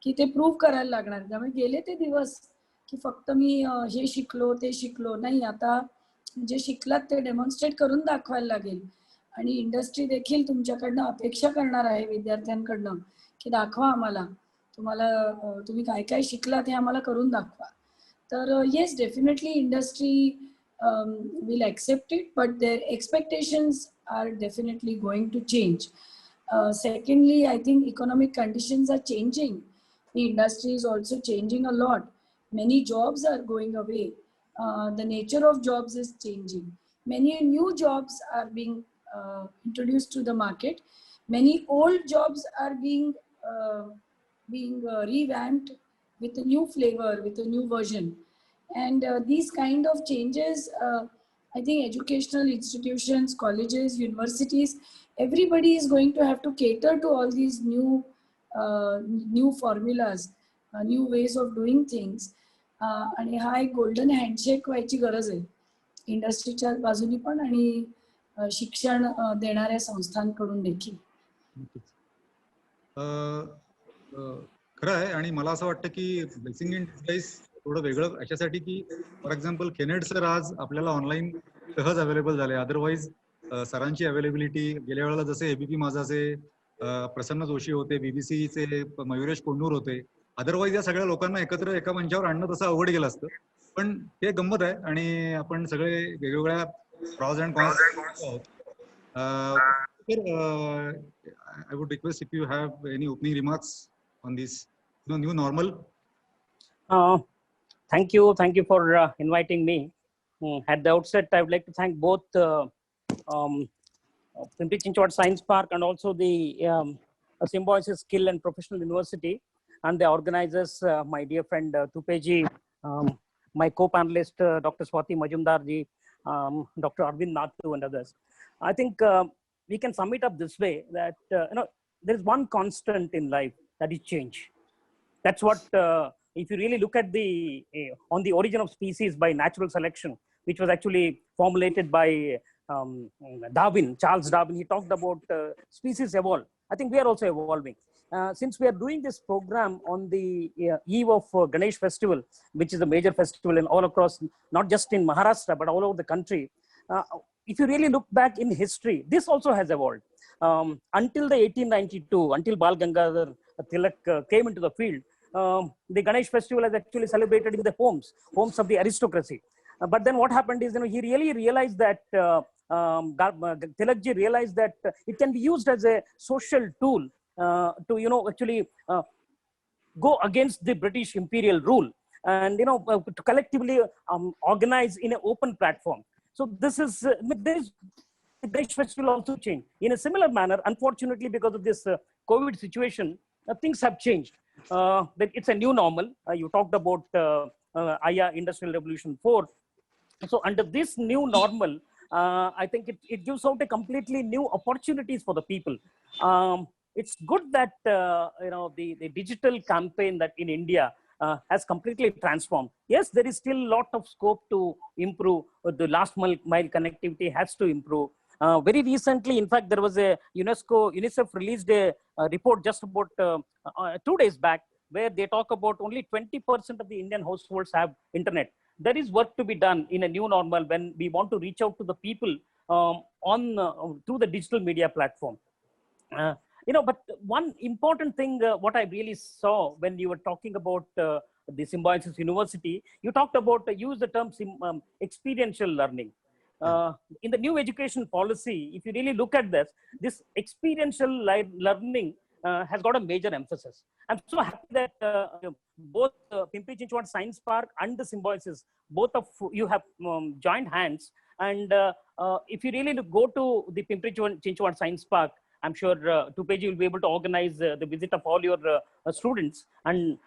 की ते प्रूव्ह करायला लागणार. त्यामुळे गेले ते दिवस की फक्त मी हे शिकलो ते शिकलो नाही. आता जे शिकलात ते डेमॉन्स्ट्रेट करून दाखवायला लागेल. आणि इंडस्ट्री देखील तुमच्याकडनं अपेक्षा करणार आहे विद्यार्थ्यांकडनं की दाखवा आम्हाला, तुम्ही काय काय शिकलात हे आम्हाला करून दाखवा. तर yes, definitely industry will accept it, but their expectations are definitely going to change. Secondly, I think economic conditions are changing. The industry is also changing a lot. Many jobs are going away. The nature of jobs is changing. Many new jobs are being introduced to the market. Many old jobs are being revamped with a new flavor, with a new version. And these kind of changes, I think educational institutions, colleges, universities, everybody is going to have to cater to all these new formulas, new ways of doing things. आणि हा एक golden handshake व्हायची गरज आहे इंडस्ट्रीच्या बाजूनी पण आणि शिक्षण देणाऱ्या संस्थांकडून देखील. खरं आहे. आणि मला असं वाटतं की ब्लेसिंग इन डिस्गाइज थोडं वेगळं याच्यासाठी की फॉर एक्झाम्पल केनेड सर आज आपल्याला ऑनलाईन सहज अवेलेबल झाले. अदरवाईज सरांची अवेलेबिलिटी गेल्या वेळेला जसे एबीपी माझाचे प्रसन्न जोशी होते, बीबीसीचे मयुरेश कोंडूर होते, अदरवाईज या सगळ्या लोकांना एकत्र एका मंचावर आणणं तसं अवघड गेलं असतं. पण ते गंमत आहे आणि आपण सगळे वेगवेगळ्या प्रॉज अँड कॉन्स आहोत. I would request if you have any opening remarks on this new normal. Thank you for inviting me. At the outset, I would like to thank both Pimpri-Chinchwad Science Park and also the Symbiosis Skill and Professional University and the organizers, my dear friend Tupeji, my co-panelist Dr. Swati Majumdarji, Dr. Arvind Natu and others. I think we can sum it up this way that there is one constant in life, that is change. That's what if you really look at on the origin of species by natural selection, which was actually formulated by Charles Darwin, he talked about species evolve. I think we are also evolving. Since we are doing this program on the eve of Ganesh festival, which is a major festival in all across, not just in Maharashtra, but all over the country, if you really look back in history, this also has evolved. Until the 1892, until Bal Gangadhar Tilak came into the field, the Ganesh festival is actually celebrated in the homes of the aristocracy. But then what happened is, he really realized that, Tilakji realized that it can be used as a social tool to, actually go against the British imperial rule and, to collectively organize in an open platform. So this is, the Ganesh festival also changed. In a similar manner, unfortunately, because of this COVID situation, things have changed. It's a new normal. You talked about IA Industrial Revolution 4. So under this new normal, I think it gives out a completely new opportunities for the people. It's good that the digital campaign that in India has completely transformed. Yes, there is still a lot of scope to improve. The last mile connectivity has to improve. Very recently, in fact, there was a UNICEF released a report just about 2 days back, where they talk about only 20% of the Indian households have internet. There is work to be done in a new normal when we want to reach out to the people through the digital media platform. But one important thing, what I really saw when you were talking about the Symbiosis University, you talked about, use the term experiential learning. In the new education policy, if you really look at this experiential learning has got a major emphasis. I'm so happy that both Pimpri-Chinchwad Science Park and the Symbiosis, both of you have joined hands. And if you really go to the Pimpri-Chinchwad Science Park, I'm sure Tupeji will be able to organize the visit of all your students. And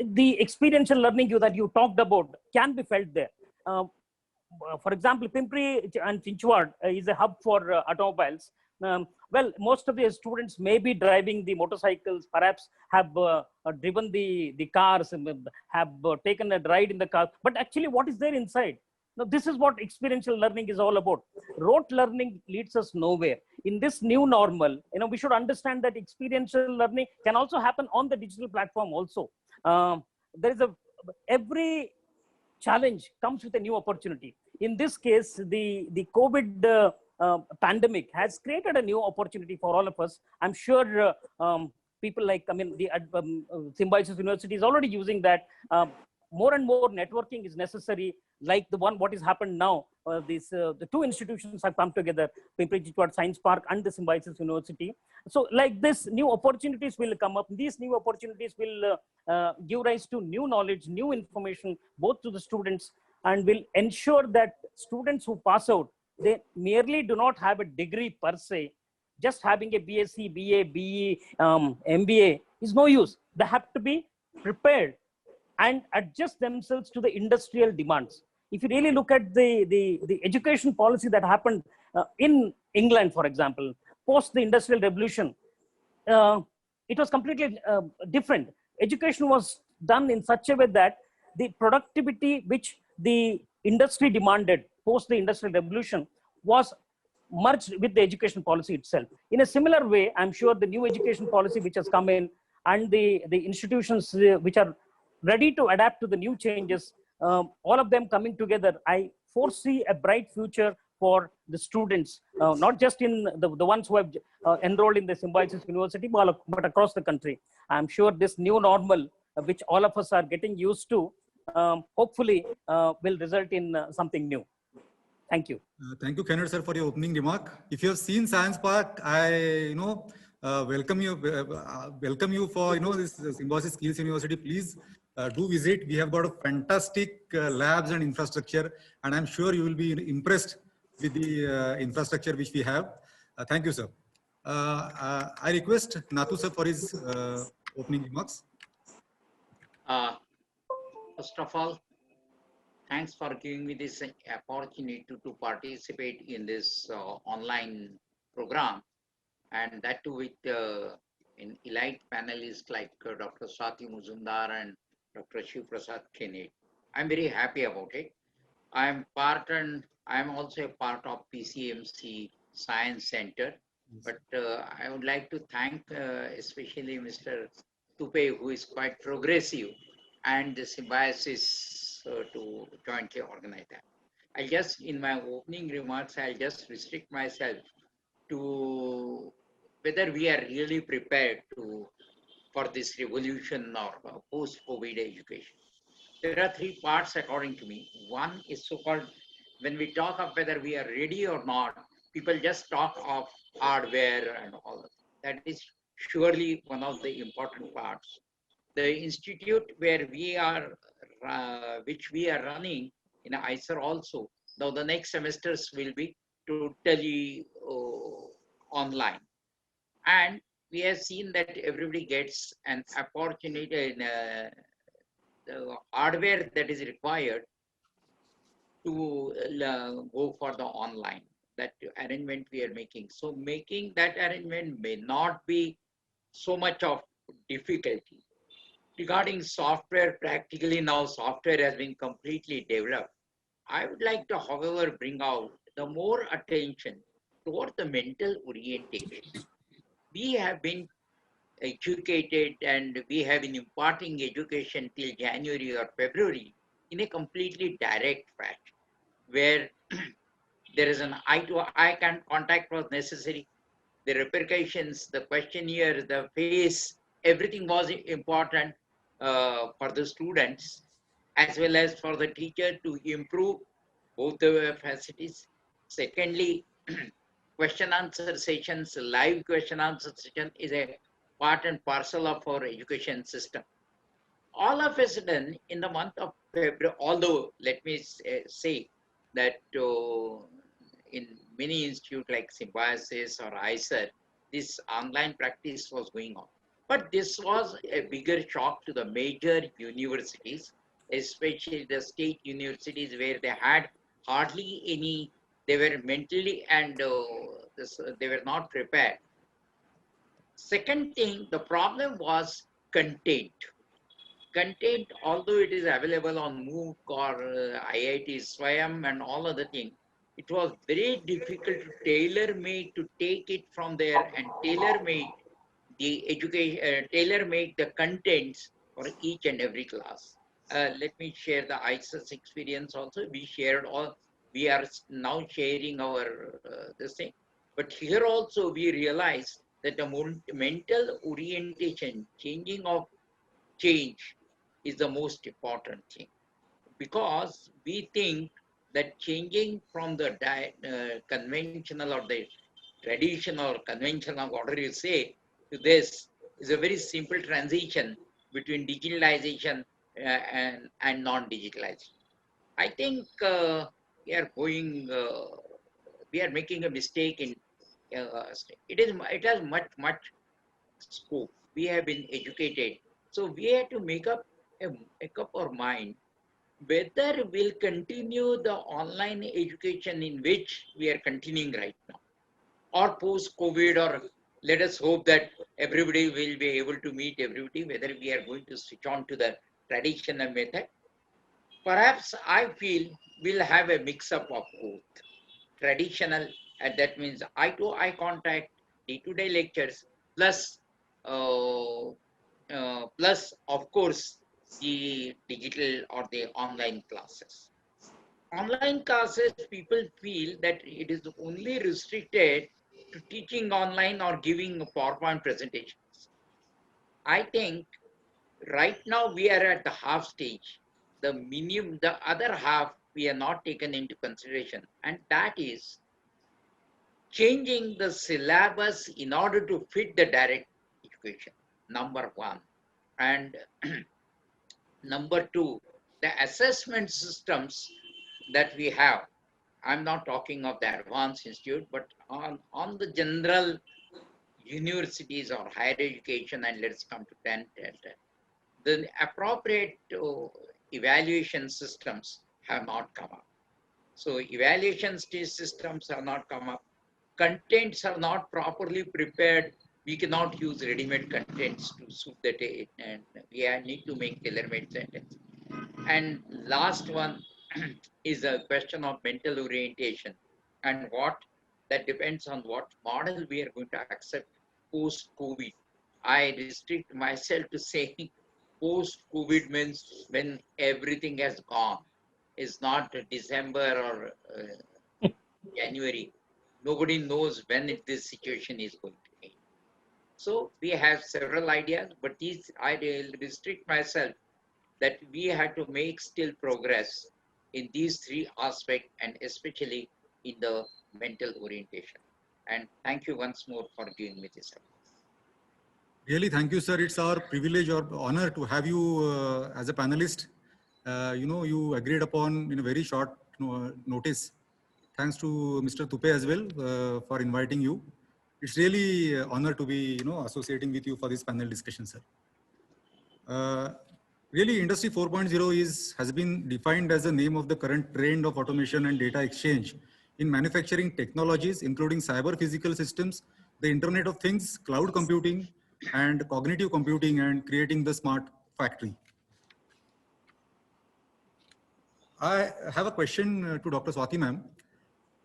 the experiential learning that you talked about can be felt there. For example, Pimpri and Chinchwad is a hub for automobiles. Well, most of the students may be driving the motorcycles, perhaps have driven the cars, have taken a ride in the car. But actually, what is there inside? Now, this is what experiential learning is all about. Rote learning leads us nowhere. In this new normal, we should understand that experiential learning can also happen on the digital platform also. There is every challenge comes with a new opportunity. in this case, the COVID pandemic has created a new opportunity for all of us. I'm sure people like, Symbiosis University is already using that. More and more networking is necessary, like what has happened now. The two institutions have come together, Shivprasad Science Park and the Symbiosis University. So like this, new opportunities will come up. These new opportunities will give rise to new knowledge, new information, both to the students, and will ensure that students who pass out, they merely do not have a degree per se. Just having a BSc, BA, BE, MBA is no use. They have to be prepared and adjust themselves to the industrial demands. If you really look at the education policy that happened in England, for example, post the Industrial Revolution, it was completely different. Education was done in such a way that the productivity which the industry demanded post the Industrial Revolution was merged with the education policy itself. In a similar way, I'm sure the new education policy which has come in and the institutions which are ready to adapt to the new changes, all of them coming together, I foresee a bright future for the students, not just in the ones who have enrolled in the Symbiosis University, but across the country. I'm sure this new normal, which all of us are getting used to, hopefully will result in something new. Thank you. Thank you, Khened sir, for your opening remark. If you have seen Science Park, I welcome you for this Symbiosis Skills University. Please do visit. We have got a fantastic labs and infrastructure, and I'm sure you will be impressed with the infrastructure which we have. Thank you, sir. I request Natu sir for his opening remarks. First of all, thanks for giving me this opportunity to participate in this online program, and that too with an elite panelists like Dr. Swati Majumdar and Dr. Shivprasad Khened. I'm very happy about it. I'm also a part of PCMC Science Center, but I would like to thank especially Mr. Tupe, who is quite progressive, and the Symbiosis to jointly organize that. In my opening remarks, I'll just restrict myself to whether we are really prepared for this revolution or post-COVID education. There are three parts according to me. One is so-called, when we talk of whether we are ready or not, people just talk of hardware and all that. That is surely one of the important parts. The institute where we are, which we are running in IISER also, now the next semesters will be totally online. And we have seen that everybody gets an opportunity in the hardware that is required to go for the online. That arrangement we are making. So making that arrangement may not be so much of difficulty. Regarding software, practically now software has been completely developed. I would like to, however, bring out the more attention toward the mental orientation. We have been educated and we have been imparting education till January or February in a completely direct fashion, where there is an eye-to-eye contact was necessary. The repercussions, the questionnaire, the face, everything was important for the students as well as for the teacher to improve both the facilities. Secondly, question answer sessions, live question answer session is a part and parcel of our education system. All of a sudden, in the month of February, although let me say that in many institutes like Symbiosis or IISER, this online practice was going on. But this was a bigger shock to the major universities, especially the state universities where they had hardly any, they were mentally and they were not prepared. Second thing, the problem was content. Content, although it is available on MOOC or IIT Swayam and all other things, it was very difficult to tailor-make, to take it from there and tailor-make the education, tailor-make the contents for each and every class. Let me share the IISER experience also. We shared all we are now sharing our this thing. But here also we realize that the mental orientation, changing of change is the most important thing, because we think that changing from the conventional or the traditional or conventional, whatever you say, to this is a very simple transition between digitalization and non-digitalization. I think we are making a mistake in it has much scope. We have been educated, so we have to make up our mind whether we'll continue the online education in which we are continuing right now, or post-COVID, or let us hope that everybody will be able to meet everybody, whether we are going to switch on to the traditional method. Perhaps I feel we'll have a mix-up of both. Traditional, and that means eye-to-eye contact, day-to-day lectures, plus, plus of course, the digital or the online classes. Online classes, people feel that it is only restricted to teaching online or giving PowerPoint presentations. I think right now we are at the half stage. The other half we are not taken into consideration, and that is changing the syllabus in order to fit the direct education, number one. And number two, the assessment systems that we have. I'm not talking of the advanced institute, but on the general universities or higher education, and let's come to 10, the appropriate evaluation systems have not come up. So evaluation systems have not come up. Contents are not properly prepared. We cannot use ready-made contents to suit the day, and we need to make tailor-made sentence. And last one is a question of mental orientation, and what that depends on what model we are going to accept post-COVID. I restrict myself to saying post-COVID means when everything has gone. It's not December or January. Nobody knows when this situation is going to be. So we have several ideas, but these I will restrict myself that we have to make still progress in these three aspects, and especially in the mental orientation. And thank you once more for giving me this. Really, thank you, sir. It's our privilege or honor to have you as a panelist. You agreed upon in a very short notice. Thanks to Mr. Tupe as well for inviting you. It's really an honor to be, associating with you for this panel discussion, sir. Really, Industry 4.0 has been defined as the name of the current trend of automation and data exchange in manufacturing technologies, including cyber physical systems, the Internet of Things, cloud computing, and cognitive computing, and creating the smart factory. I have a question to Dr. Swati ma'am.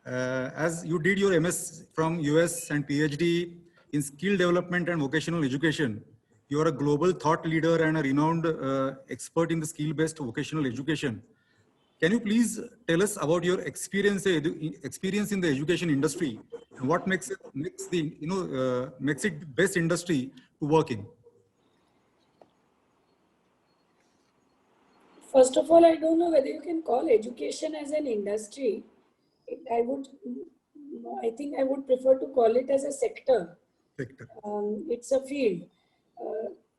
As you did your MS from US and PhD in skill development and vocational education, you are a global thought leader and a renowned expert in the skill-based vocational education. Can you please tell us about your experience in the education industry and what makes it best industry to work in? First of all, I don't know whether you can call education as an industry. I think I would prefer to call it as a sector. It's a field.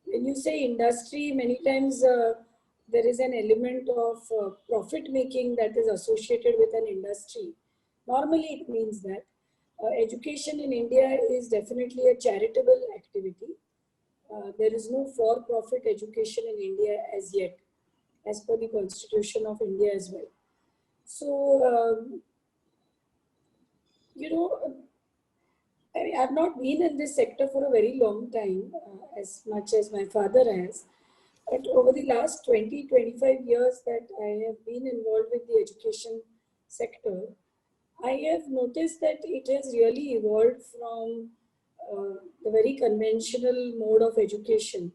When you say industry, many times there is an element of profit making that is associated with an industry. Normally, it means that education in India is definitely a charitable activity. There is no for-profit education in India as yet, as per the Constitution of India as well. So, I've not been in this sector for a very long time, as much as my father has. But over the last 20-25 years that I have been involved with the education sector, I have noticed that it has really evolved from the very conventional mode of education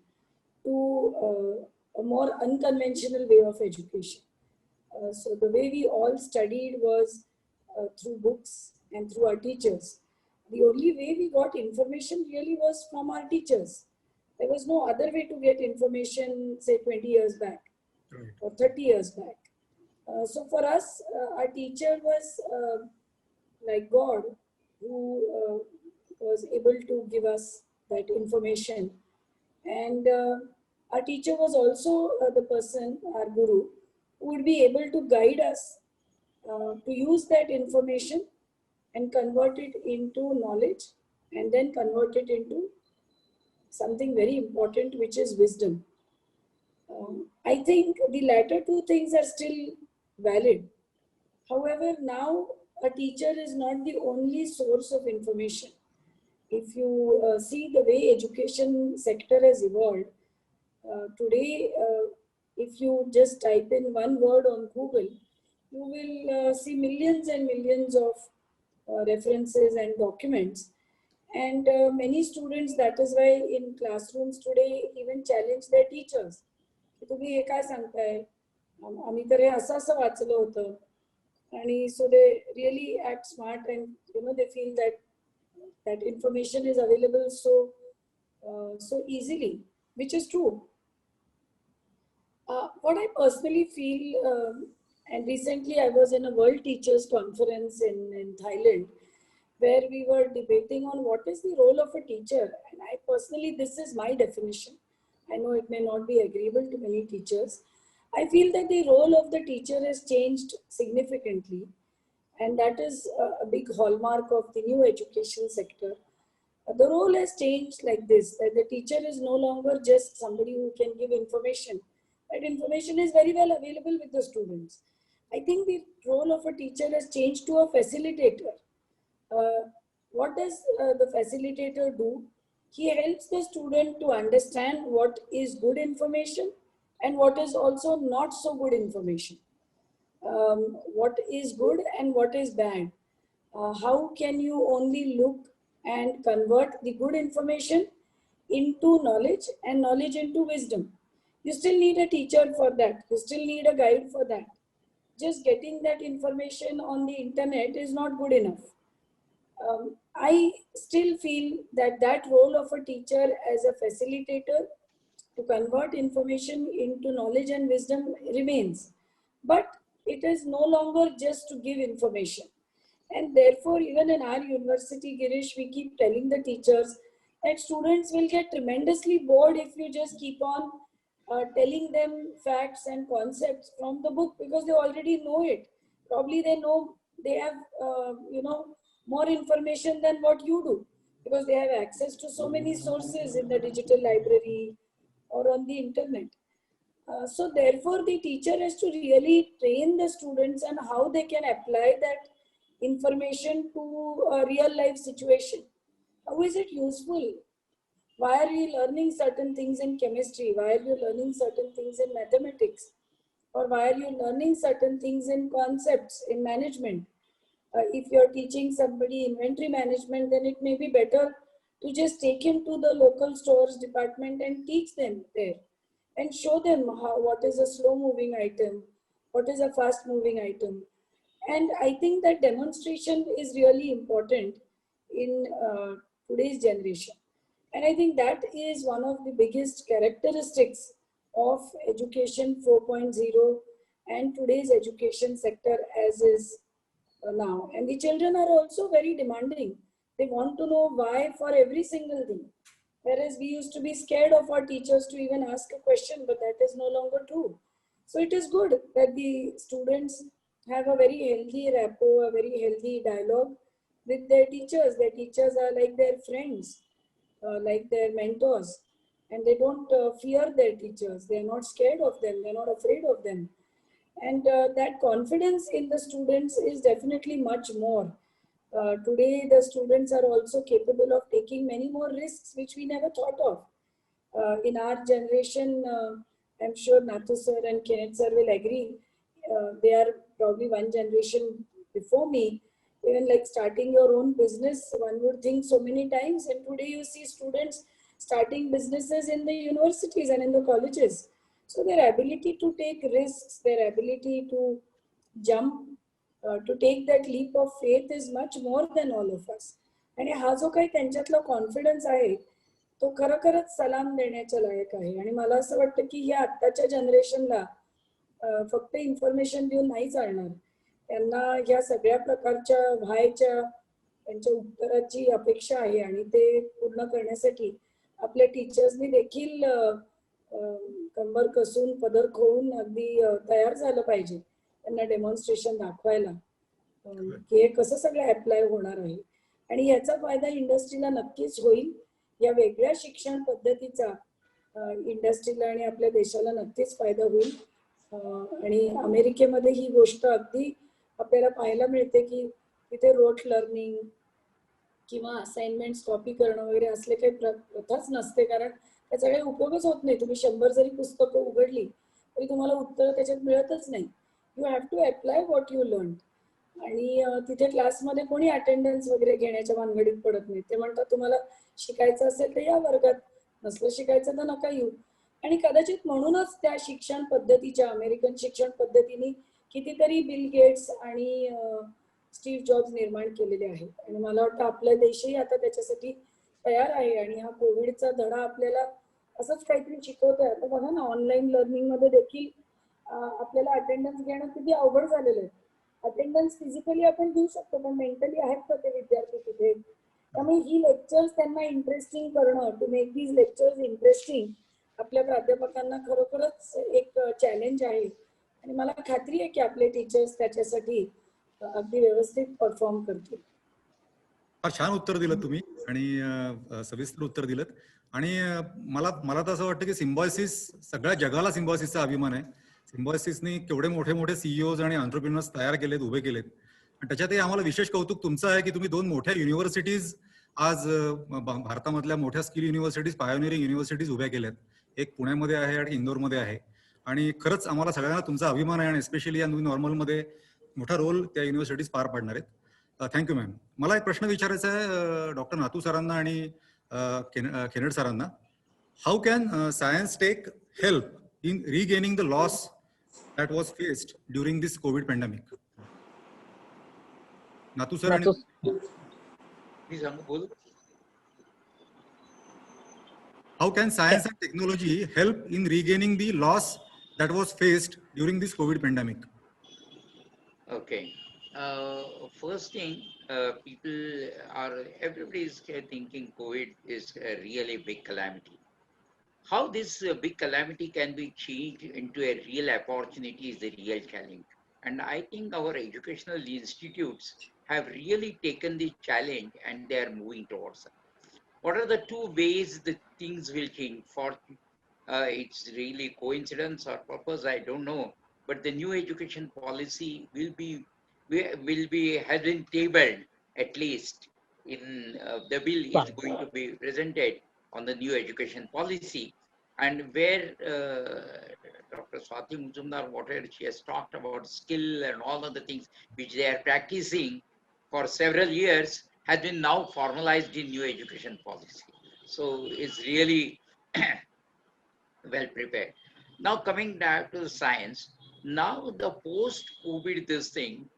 to a more unconventional way of education. So the way we all studied was through books and through our teachers. The only way we got information really was from our teachers. There was no other way to get information, say 20 years back or 30 years back. So for us, our teacher was like God, who was able to give us that information. And our teacher was also the person, our guru, who would be able to guide us to use that information and convert it into knowledge, and then convert it into something very important, which is wisdom. I think the latter two things are still valid. However, now a teacher is not the only source of information. If you see the way education sector has evolved, today, if you just type in one word on Google, you will see millions and millions of references and documents. And many students, that is why in classrooms today, even challenge their teachers. तुम्ही हे काय सांगताय, आम्ही तर हे असं असं वाचलं होतं. आणि so they really act smart, and they feel that that information is available so easily, which is true. What I personally feel, and recently I was in a World Teachers Conference in Thailand, where we were debating on what is the role of a teacher. And I personally, this is my definition. I know it may not be agreeable to many teachers. I feel that the role of the teacher has changed significantly. And that is a big hallmark of the new education sector. The role has changed like this, that the teacher is no longer just somebody who can give information. That information is very well available with the students. I think the role of a teacher has changed to a facilitator. What does the facilitator do? He helps the student to understand what is good information and what is also not so good information. What is good and what is bad. How can you only look and convert the good information into knowledge and knowledge into wisdom? You still need a teacher for that. You still need a guide for that. Just getting that information on the internet is not good enough. I still feel that that role of a teacher as a facilitator to convert information into knowledge and wisdom remains. But it is no longer just to give information. And therefore, even in our university, Girish, we keep telling the teachers that students will get tremendously bored if you just keep on telling them facts and concepts from the book, because they already know it. Probably they know, they have, more information than what you do, because they have access to so many sources in the digital library or on the internet. So therefore, the teacher has to really train the students on how they can apply that information to a real life situation. How is it useful? Why are you learning certain things in chemistry? Why are you learning certain things in mathematics? Or why are you learning certain things in concepts, in management? If you're teaching somebody inventory management, then it may be better to just take him to the local stores department and teach them there and show them what is a slow moving item, what is a fast moving item. And I think that demonstration is really important in today's generation. And I think that is one of the biggest characteristics of education 4.0 and today's education sector as is now. And the children are also very demanding. They want to know why for every single thing. Whereas we used to be scared of our teachers to even ask a question, but that is no longer true. So it is good that the students have a very healthy rapport, a very healthy dialogue with their teachers. Their teachers are like their friends, like their mentors, and they don't fear their teachers. They're not scared of them. They're not afraid of them. And that confidence in the students is definitely much more. Today, the students are also capable of taking many more risks, which we never thought of. In our generation, I'm sure Natu sir and Curated sir will agree. They are probably one generation before me. Even like starting your own business, one would think so many times. And today you see students starting businesses in the universities and in the colleges. So their ability to take risks, their ability to jump, to take that leap of faith is much more than all of us. आणि हा जो काही त्यांच्यातला confidence आहे तो खरोखरच सलाम देण्याच्या लायक आहे. आणि मला असं वाटतं की या आत्ताच्या जनरेशनला फक्त इन्फॉर्मेशन देऊन नाही चालणार. त्यांना या सगळ्या प्रकारच्या व्हायच्या त्यांच्या उत्तराची अपेक्षा आहे आणि ते पूर्ण करण्यासाठी आपल्या टीचर्सनी देखील कंबर कसून पदर खोवून अगदी तयार झालं पाहिजे त्यांना डेमॉन्स्ट्रेशन दाखवायला की हे कसं सगळं अप्लाय होणार आहे. आणि याचा फायदा इंडस्ट्रीला नक्कीच होईल. या वेगळ्या शिक्षण पद्धतीचा इंडस्ट्रीला आणि आपल्या देशाला नक्कीच फायदा होईल. आणि अमेरिकेमध्ये ही गोष्ट अगदी आपल्याला पाहायला मिळते की तिथे रोट लर्निंग किंवा असाइनमेंट्स कॉपी करणं वगैरे असले काही प्रथाच नसते, कारण त्याचा काही उपयोगच होत नाही. तुम्ही 100 जरी पुस्तकं उघडली तरी तुम्हाला उत्तर त्याच्यात मिळतच नाही. You have to apply what you learn. आणि तिथे क्लासमध्ये कोणी अटेंडन्स वगैरे घेण्याच्या भानगडीत पडत नाही. ते म्हणतात तुम्हाला शिकायचं असेल तर या वर्गात, नसलं शिकायचं तर नका येऊ. आणि कदाचित म्हणूनच त्या शिक्षण पद्धतीच्या अमेरिकन शिक्षण पद्धतीने कितीतरी बिल गेट्स आणि स्टीव्ह जॉब्स निर्माण केलेले आहेत. आणि मला वाटतं आपला देशही आता त्याच्यासाठी तयार आहे. आणि हा कोविडचा धडा आपल्याला असंच काहीतरी शिकवतोय. आता बघा ना, ऑनलाईन लर्निंग मध्ये देखील आपल्याला अटेंडन्स घेणं किती अवघड झालेलं आहे. अटेंडन्स फिजिकली आपण देऊ शकतो पण मेंटली आहेत का ते विद्यार्थी तिथे. त्यामुळे ही लेक्चर्स त्यांना इंटरेस्टिंग करणं, to make these lectures interesting, आपल्या प्राध्यापकांना खरोखरच एक चॅलेंज आहे. आणि मला खात्री आहे की आपले टीचर्स त्याच्यासाठी अगदी व्यवस्थित परफॉर्म करतील. फार छान उत्तर दिलं तुम्ही आणि सविस्तर उत्तर दिलं. आणि मला तर असं वाटतं की सिम्बॉयसिस सगळ्या जगाला सिम्बॉयसिसचा अभिमान आहे. सिम्बॉयसिसनी केवढे मोठे मोठे सीईओज आणि एंटरप्रेन्योर्स तयार केलेत, उभे केलेत. आणि त्याच्यातही आम्हाला विशेष कौतुक तुमचं आहे की तुम्ही 2 मोठ्या युनिव्हर्सिटीज आज भारतामधल्या मोठ्या स्किल युनिव्हर्सिटीज, पायोनियरिंग युनिव्हर्सिटीज उभ्या केल्यात. एक पुण्यामध्ये आहे आणि इंदोरमध्ये आहे. आणि खरंच आम्हाला सगळ्यांना तुमचा अभिमान आहे आणि स्पेशली या नॉर्मलमध्ये मोठा रोल त्या युनिव्हर्सिटीज पार पाडणार आहेत. Thank you ma'am. मला एक प्रश्न विचारायचा आहे डॉक्टर नातू सरांना आणि खेनेड सरांना. How can science tech help in regaining the loss that was faced during this Covid pandemic? Natu sir आणि how can science and technology help in regaining the loss that was faced during this Covid pandemic? Okay. First thing, everybody is thinking COVID is a really big calamity. How this big calamity can be changed into a real opportunity is the real challenge. And I think our educational institutes have really taken the challenge and they are moving towards it. What are the 2 ways the things will change? For it's really coincidence or purpose, I don't know. But the new education policy will be has been tabled, at least in the bill is going to be presented on the new education policy, and where Dr. Swati Majumdar, whatever she has talked about skill and all of the things which they are practicing for several years has been now formalized in new education policy. So it's really well prepared. Now coming back to the science, now the post-COVID this thing,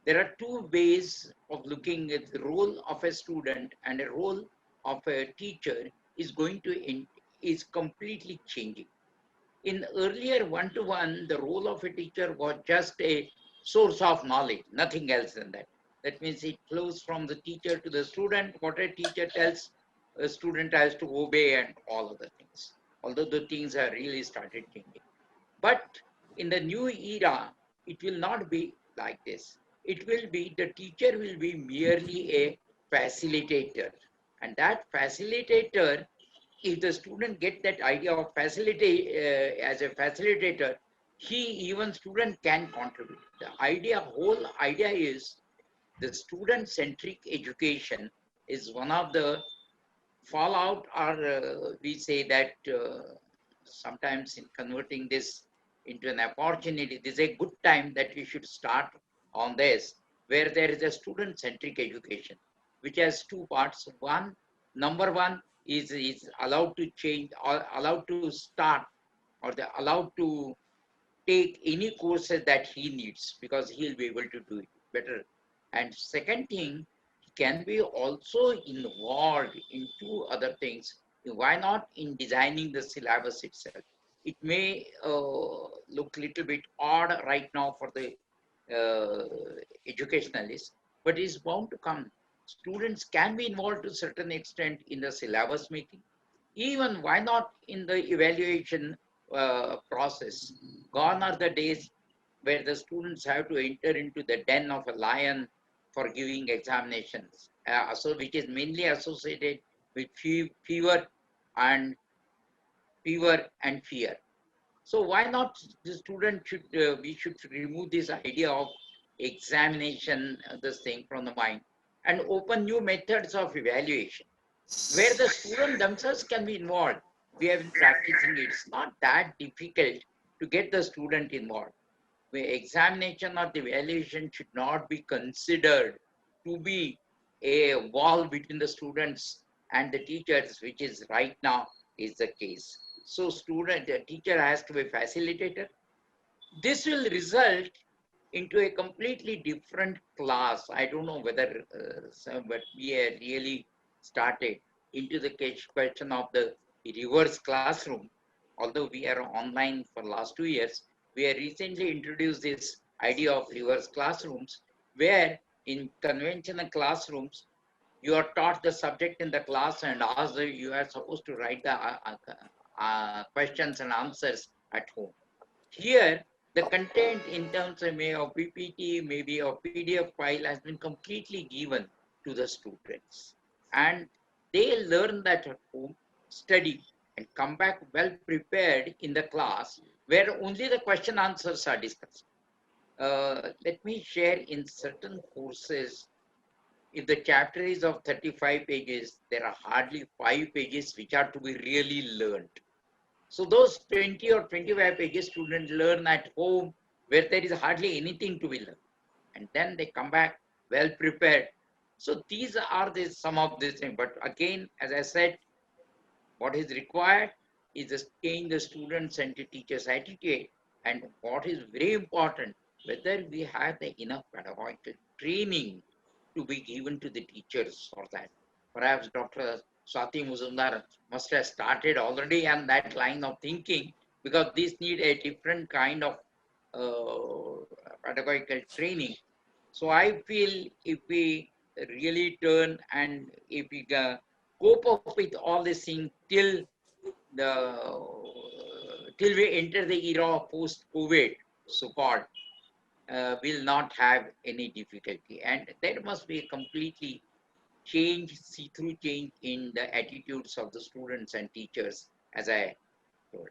there are 2 ways of looking at the role of a student and a role of a teacher is completely changing. In earlier one-to-one, the role of a teacher was just a source of knowledge, nothing else than that. That means it flows from the teacher to the student. What a teacher tells, a student has to obey and all other things. Although the things have really started changing. But in the new era, it will not be like this. It will be, the teacher will be merely a facilitator. And that facilitator, if the student get that idea of facilitate as a facilitator, student can contribute. The whole idea is the student-centric education is one of the fallout, or we say that sometimes in converting this into an opportunity, this is a good time that we should start on this, where there is a student-centric education, which has 2 parts. Number one is allowed to change or allowed to start, or they're allowed to take any courses that he needs because he'll be able to do it better. And second thing, he can be also involved in two other things. Why not in designing the syllabus itself? It may look a little bit odd right now for the educationalists, but it's bound to come. Students can be involved to a certain extent in the syllabus making. Even why not in the evaluation process? Gone are the days where the students have to enter into the den of a lion for giving examinations, so which is mainly associated with fever and fear. So why not the student should, we should remove this idea of examination, this thing from the mind, and open new methods of evaluation where the student themselves can be involved. We have been practicing it. It's not that difficult to get the student involved. Where examination or the evaluation should not be considered to be a wall between the students and the teachers, which is right now is the case. So the teacher has to be a facilitator. This will result into a completely different class. I don't know whether, but we are really started into the question of the reverse classroom. Although we are online for last 2 years, we have recently introduced this idea of reverse classrooms, where in conventional classrooms, you are taught the subject in the class and you are supposed to write the questions and answers at home. Here, the content in terms of PPT, maybe a PDF file has been completely given to the students. And they learn that at home, study, and come back well prepared in the class where only the question answers are discussed. Let me share in certain courses, if the chapter is of 35 pages, there are hardly 5 pages which are to be really learned. So those 20 or 25 pages students learn at home where there is hardly anything to be learned. And then they come back well prepared. So these are some of these things. But again, as I said, what is required is to change the students and the teachers' attitude. And what is very important, whether we have the enough pedagogical training to be given to the teachers for that. Perhaps Dr. Swati Majumdar must have started already on that line of thinking, because these need a different kind of pedagogical training. So I feel if we really turn and if we cope up with all these things till we enter the era of post-COVID, so-called, will not have any difficulty. And there must be a completely see-through change in the attitudes of the students and teachers, as I told.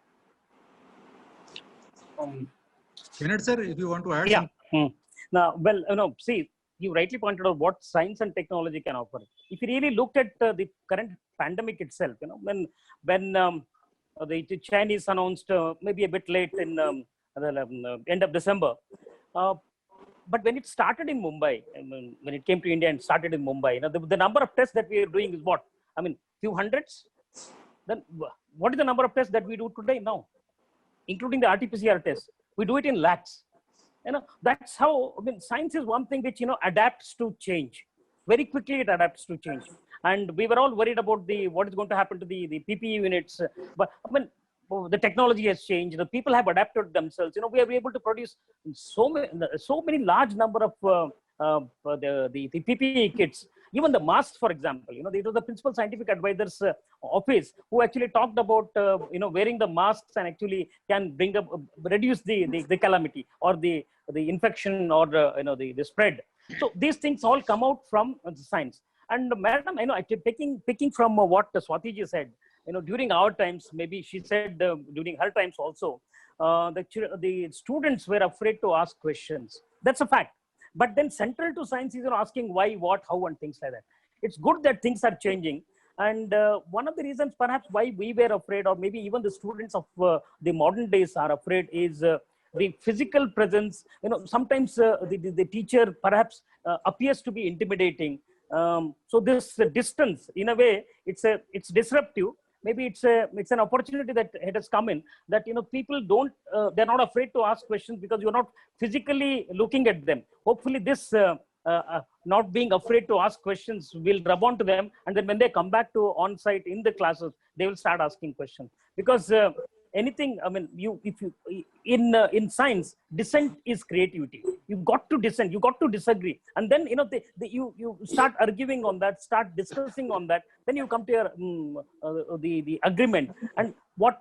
Khened sir, if you want to add something. Now, well, see, you rightly pointed out what science and technology can offer. If you really looked at the current pandemic itself, when the Chinese announced maybe a bit late in the end of December, but when it started in Mumbai, when it came to India and started in Mumbai, the number of tests that we are doing is what? I mean, few hundreds. Then what is the number of tests that we do today now, including the RT-PCR tests? We do it in lakhs. That's how, science is one thing which, adapts to change. Very quickly it adapts to change. And we were all worried about what is going to happen to the PPE units. But the technology has changed. The people have adapted themselves. We are able to produce so many large number of the PPE kits. Even the masks, for example, it was the principal scientific advisor's office who actually talked about, wearing the masks and actually can reduce the calamity or the infection or the spread. So these things all come out from science. And madam, picking from what Swati ji said, during our times, maybe she said during her times also, the students were afraid to ask questions. That's a fact. But then central to science is asking why, what, how, and things like that. It's good that things are changing. And one of the reasons perhaps why we were afraid, or maybe even the students of the modern days are afraid, is the physical presence. Sometimes the teacher perhaps appears to be intimidating. So this distance, in a way, it's disruptive. maybe it's an opportunity that it has come in, that people don't they're not afraid to ask questions because you're not physically looking at them. Hopefully this not being afraid to ask questions will rub on to them, and then when they come back to on site in the classes, they will start asking questions. Because anything, I mean, if you in science, dissent is creativity. You got to dissent, you got to disagree, and then you start arguing on that, start discussing on that, then you come to your the agreement. And what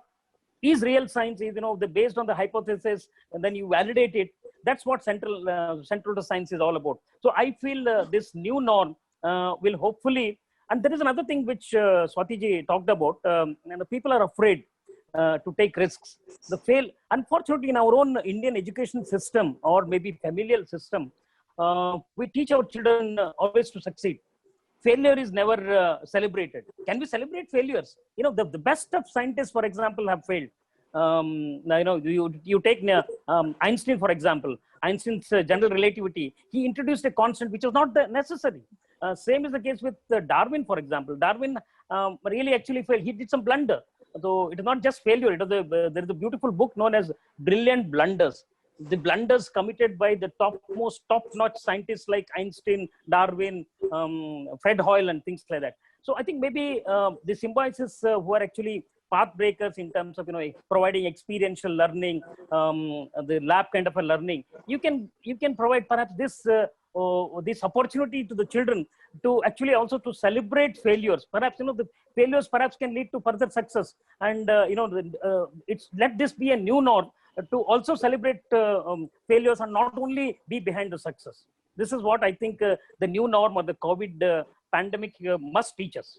is real science is, based on the hypothesis, and then you validate it. That's what central to science is all about. So I feel this new norm will hopefully, and there is another thing which Swati ji talked about, and the people are afraid to take risks. Unfortunately, in our own Indian education system, or maybe familial system, we teach our children always to succeed. Failure is never celebrated. Can we celebrate failures? The best of scientists, for example, have failed. You take Einstein, for example. Einstein's general relativity, he introduced a constant which was not necessary. Same is the case with Darwin, for example. Darwin really actually failed. He did some blunder. So it is not just failure. There is a beautiful book known as Brilliant Blunders. The blunders committed by the top-notch scientists like Einstein, Darwin, Fred Hoyle, and things like that. So I think maybe the Symbiosis who are actually path breakers in terms of providing experiential learning, the lab kind of a learning. You can provide perhaps this opportunity to the children to actually also to celebrate failures. Perhaps the failures perhaps can lead to further success, and let this be a new norm to also celebrate failures and not only be behind the success. This is what I think the new norm or the COVID pandemic must teach us.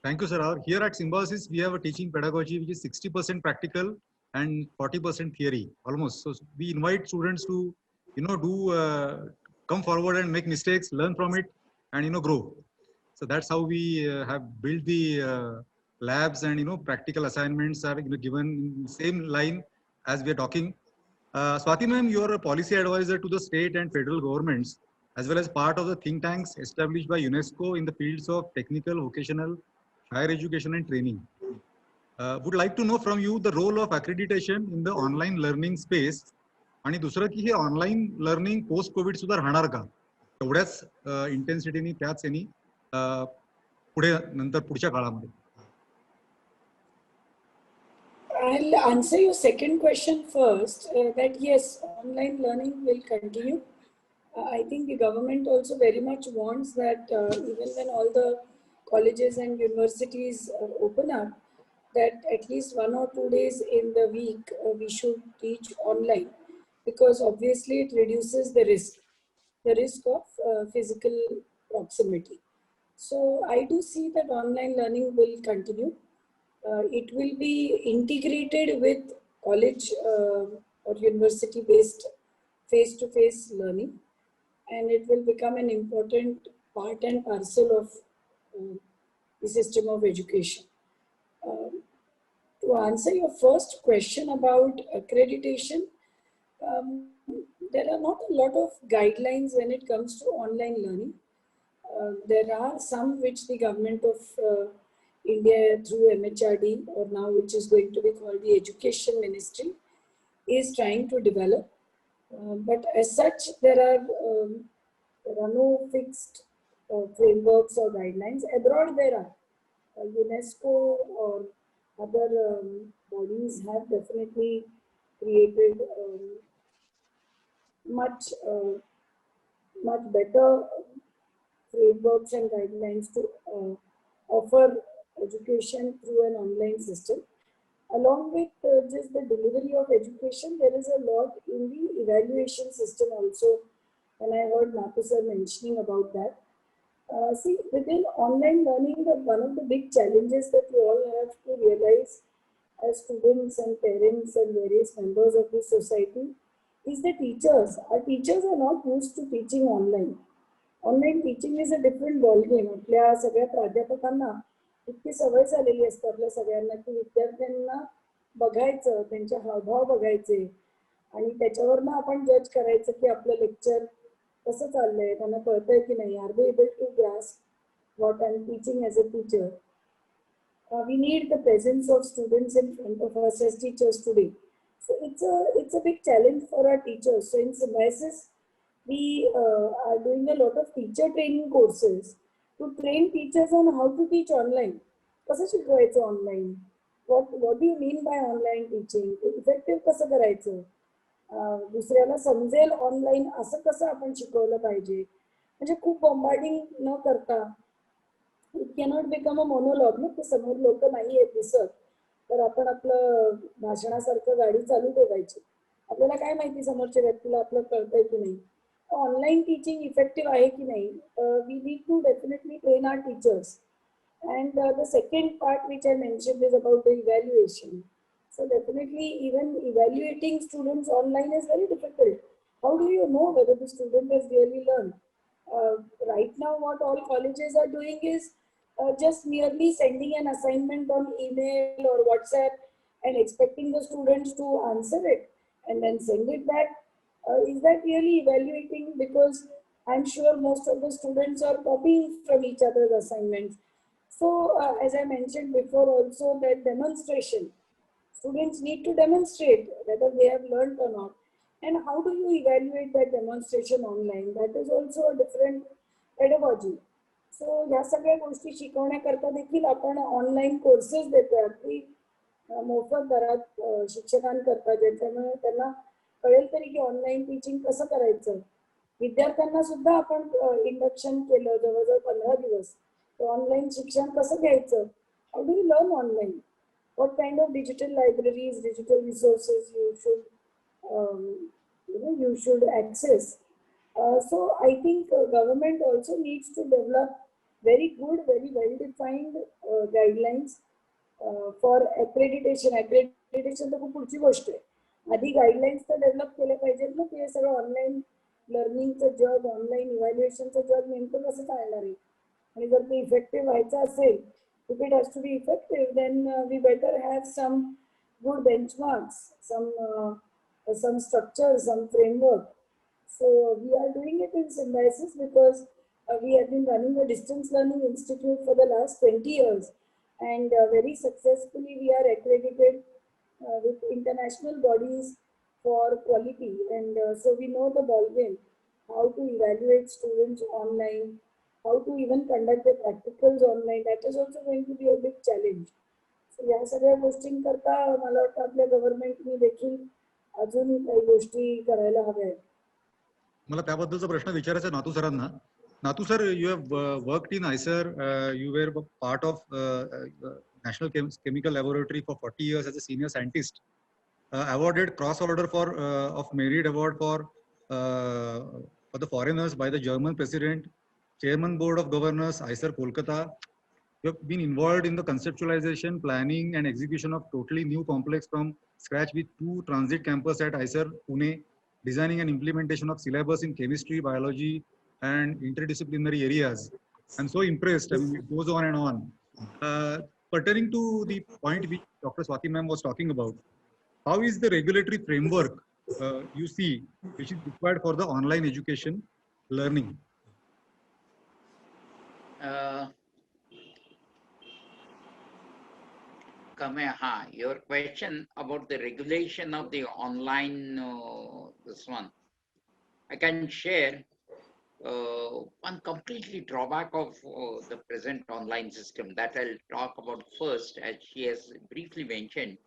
Thank you, sir. Here at Symbiosis, we have a teaching pedagogy which is 60% practical and 40% theory, almost. So we invite students to, come forward and make mistakes, learn from it, and grow. So that's how we have built the labs, and practical assignments are given in the same line as we are talking. Swati ma'am, you are a policy advisor to the state and federal governments, as well as part of the think tanks established by UNESCO in the fields of technical, vocational, higher education and training. Would like to know from you the role of accreditation in the online learning space, आणि दुसरं की हे online learning post Covid सुद्धा राहणार का, तेवढ्याच इंटेन्सिटीने त्याच यांनी पुढच्या काळामध्ये. I'll answer your second question first, that yes, online learning will continue. I think the government also very much wants that even when all the colleges and universities open up, that at least 1 or 2 days in the week we should teach online, because obviously it reduces the risk of physical proximity. So I do see that online learning will continue. It will be integrated with college or university-based face-to-face learning, and it will become an important part and parcel of the system of education. To answer your first question about accreditation, there are not a lot of guidelines when it comes to online learning. There are some which the government of India through MHRD, or now which is going to be called the Education Ministry, is trying to develop. But as such, there are no fixed frameworks or guidelines. Abroad there are. UNESCO or other bodies have definitely created much better frameworks and guidelines to offer education through an online system. Along with just the delivery of education, there is a lot in the evaluation system also, and I heard Natu sir mentioning about that. See, within online learning, one of the big challenges that we all have to realize as students and parents and various members of the society is the teachers. Our teachers are not used to teaching online. Online teaching is a different ballgame. आपल्या सगळ्या प्राध्यापकांना इतकी सवय झालेली असते आपल्या सगळ्यांना की विद्यार्थ्यांना बघायचं, त्यांचे हावभाव बघायचे आणि त्याच्यावरनं आपण जज करायचं की आपलं लेक्चर कसं चाललंय, त्यांना कळतंय की नाही, are they able to grasp what I am teaching as a teacher. We need the presence of students in front of us as teachers today. So it's a big challenge for our teachers. So in Symbiosis, we are doing a lot of teacher training courses to train teachers on how to teach online. कसं शिकवायचं online? What do you mean by online teaching? Effective कसं करायचं? दुसऱ्याला समजेल online असं कसं आपण शिकवलं पाहिजे? म्हणजे खूप बॉम्बार्डिंग न करता it cannot become a monologue ना, ते समोर लोक नाही आहेत दिसत तर आपण आपलं भाषणासारखं गाडी चालू ठेवायची. आपल्याला काय माहिती समोरच्या व्यक्तीला आपलं कळतंय की नाही. ऑनलाईन टीचिंग इफेक्टिव्ह आहे की नाही. We need to definitely train our teachers. And the second part which I mentioned is about the evaluation. So definitely even evaluating students online is very difficult. How do you know whether the student has really learned? Right now what all colleges are doing is just merely sending an assignment on email or WhatsApp and expecting the students to answer it and then send it back. Is that really evaluating? Because I'm sure most of the students are copying from each other's assignments. So, as I mentioned before also, that demonstration. Students need to demonstrate whether they have learned or not. And how do you evaluate that demonstration online? That is also a different pedagogy. So, या सगळ्या गोष्टी शिकवण्याकरता देखील आपण online courses देतो. अगदी मोफत दरात शिक्षकांकरता, ज्याच्यामुळे त्यांना कळेल तरी की ऑनलाईन टीचिंग कसं करायचं. विद्यार्थ्यांना सुद्धा आपण इंडक्शन केलं जवळजवळ 15 दिवस. ऑनलाईन शिक्षण कसं घ्यायचं. How do you learn online. what kind of digital libraries, digital resources you should access. So I think government also needs to develop very good, very well-defined guidelines for accreditation. Accreditation तर खूप पुढची गोष्ट आहे. आधी guidelines तर develop केल्या पाहिजेत ना. ते सगळं ऑनलाईन लर्निंगचं जग, ऑनलाईन इव्हॅल्युएशनचं जग नेमकं कसं चालणार आहे. आणि जर ते इफेक्टिव्ह व्हायचं असेल, if it has to be effective, then we better have some good benchmarks, some structure, some framework. So we are doing it in Symbiosis because we have been running a distance learning institute for the last 20 years, and very successfully we are accredited with international bodies for quality, and so we know the ballgame, how to evaluate students online, how to even conduct the practicals online. That is also going to be a big challenge. So या सगळ्या गोष्टींकरता मला वाटतं आपल्या गव्हर्नमेंटने देखील अजून काही गोष्टी करायला हव्या आहेत. मला त्याबद्दलचा प्रश्न विचारायचा नातू सरांना. नातू sir, you have worked in IISER. You were part of National Chemical Laboratory for 40 years as a senior scientist. Awarded cross order of merit award for the foreigners by the German president, Chairman Board of Governors, IISER Kolkata. You have been involved in the conceptualization, planning, and execution of totally new complex from scratch with 2 transit campus at IISER Pune, designing and implementation of syllabus in chemistry, biology, and interdisciplinary areas. I'm so impressed. I mean, it goes on and on. Pertaining to the point which Dr. Swati ma'am was talking about, how is the regulatory framework you see which is required for the online education learning? Your question about the regulation of the online, this one, I can share one completely drawback of the present online system that I'll talk about first, as she has briefly mentioned,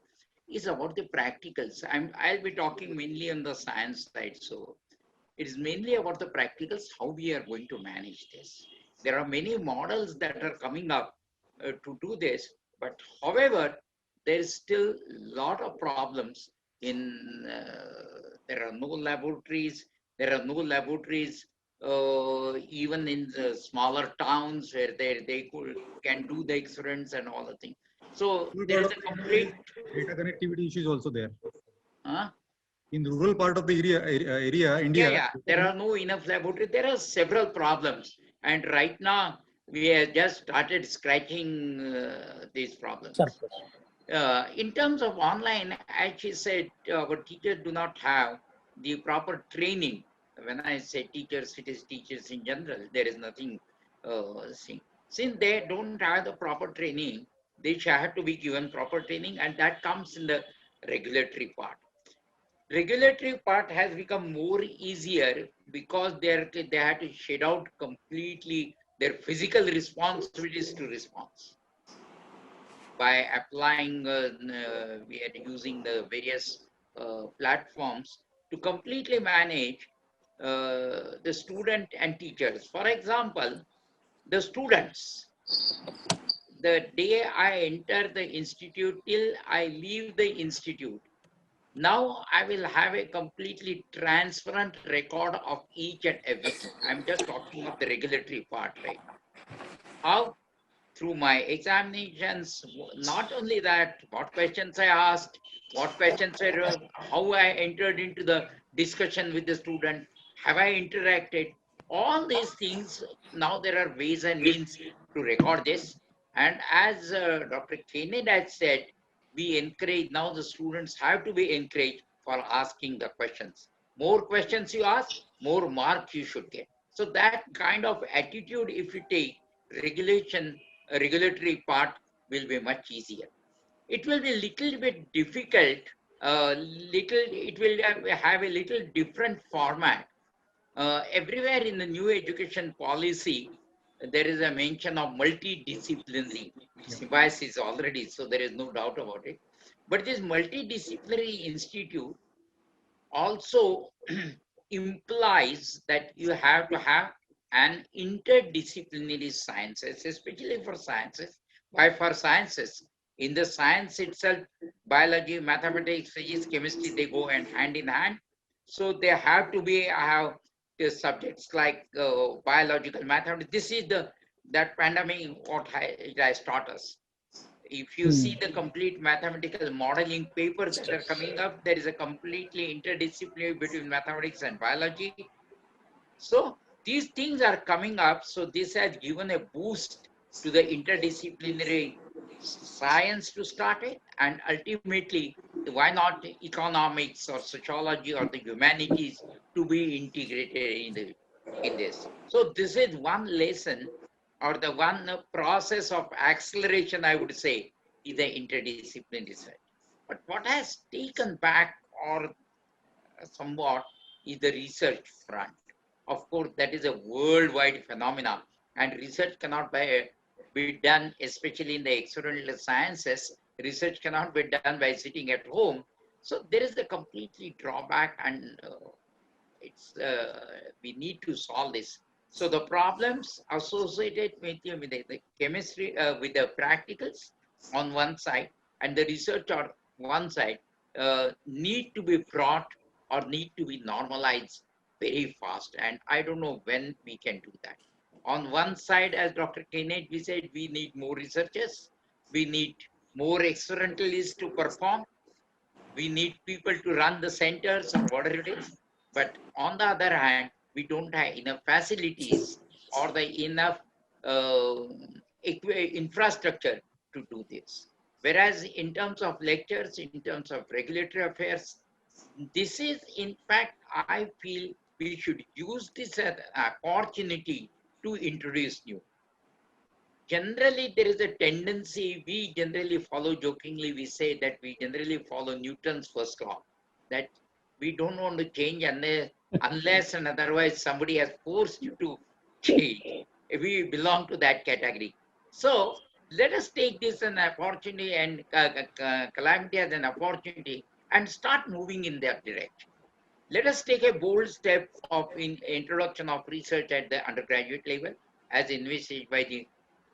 is about the practicals. I'll be talking mainly on the science side. So it is mainly about the practicals, how we are going to manage this. There are many models that are coming up to do this, but however, there is still a lot of problems in, there are no laboratories, even in the smaller towns where they can do the experiments and all the things. So there is a complete data connectivity issues also there. Huh? In rural part of the area, India. Yeah, there are no enough laboratories. There are several problems, and right now we have just started scratching these problems. In terms of online, as she said, our teachers do not have the proper training. When I say teachers, it is teachers in general. There is nothing. Since they don't have the proper training, they shall have to be given proper training, and that comes in the regulatory part. Regulatory part has become more easier because they had to shed out completely their physical responsibilities to response by applying, we are using the various platforms to completely manage the student and teachers. For example, the students, the day I enter the institute till I leave the institute, now I will have a completely transparent record of each and everything. I'm just talking of the regulatory part right now. How? Through my examinations, not only that, what questions I asked, what questions I, how I entered into the discussion with the student, have I interacted, all these things, now there are ways and means to record this. And as Dr. Khened had said, we encourage, now the students have to be encouraged for asking the questions. More questions you ask, more marks you should get. So that kind of attitude, if you take, regulatory part will be much easier. It will be a little bit difficult, it will have a little different format. Everywhere in the new education policy, there is a mention of multidisciplinary, symbiosis already, so there is no doubt about it. But this multidisciplinary institute also implies that you have to have an interdisciplinary sciences, especially for sciences. Why for sciences? In the science itself, biology, mathematics, physics, chemistry, they go hand in hand. So they have to be have the subjects like biological mathematics. This is that pandemic what it has taught us. If you see the complete mathematical modeling papers that are coming up, there is a completely interdisciplinary between mathematics and biology. So these things are coming up. So this has given a boost to the interdisciplinary science to start it, and ultimately, why not economics or sociology or the humanities to be integrated in this? So this is one lesson or the one process of acceleration, I would say, is the interdisciplinary research. But what has taken back or somewhat is the research front. Of course, that is a worldwide phenomenon, and research cannot be done, especially in the experimental sciences. Research cannot be done by sitting at home. So there is a completely drawback, and we need to solve this. So the problems associated with the chemistry, with the practicals on one side, and the research on one side, need to be brought or need to be normalized very fast. And I don't know when we can do that. On one side, as Dr. Kenneth, we said we need more researchers, we need more experimentalists to perform, we need people to run the centers or whatever it is. But on the other hand, we don't have enough facilities or the enough infrastructure to do this. Whereas in terms of lectures, in terms of regulatory affairs, this is, in fact, I feel we should use this as an opportunity to introduce new. Generally, there is a tendency, we generally follow, jokingly, we say that we generally follow Newton's first law, that we don't want to change unless and otherwise somebody has forced you to change. We belong to that category. So let us take this as an opportunity and calamity as an opportunity and start moving in that direction. Let us take a bold step of introduction of research at the undergraduate level as envisaged by the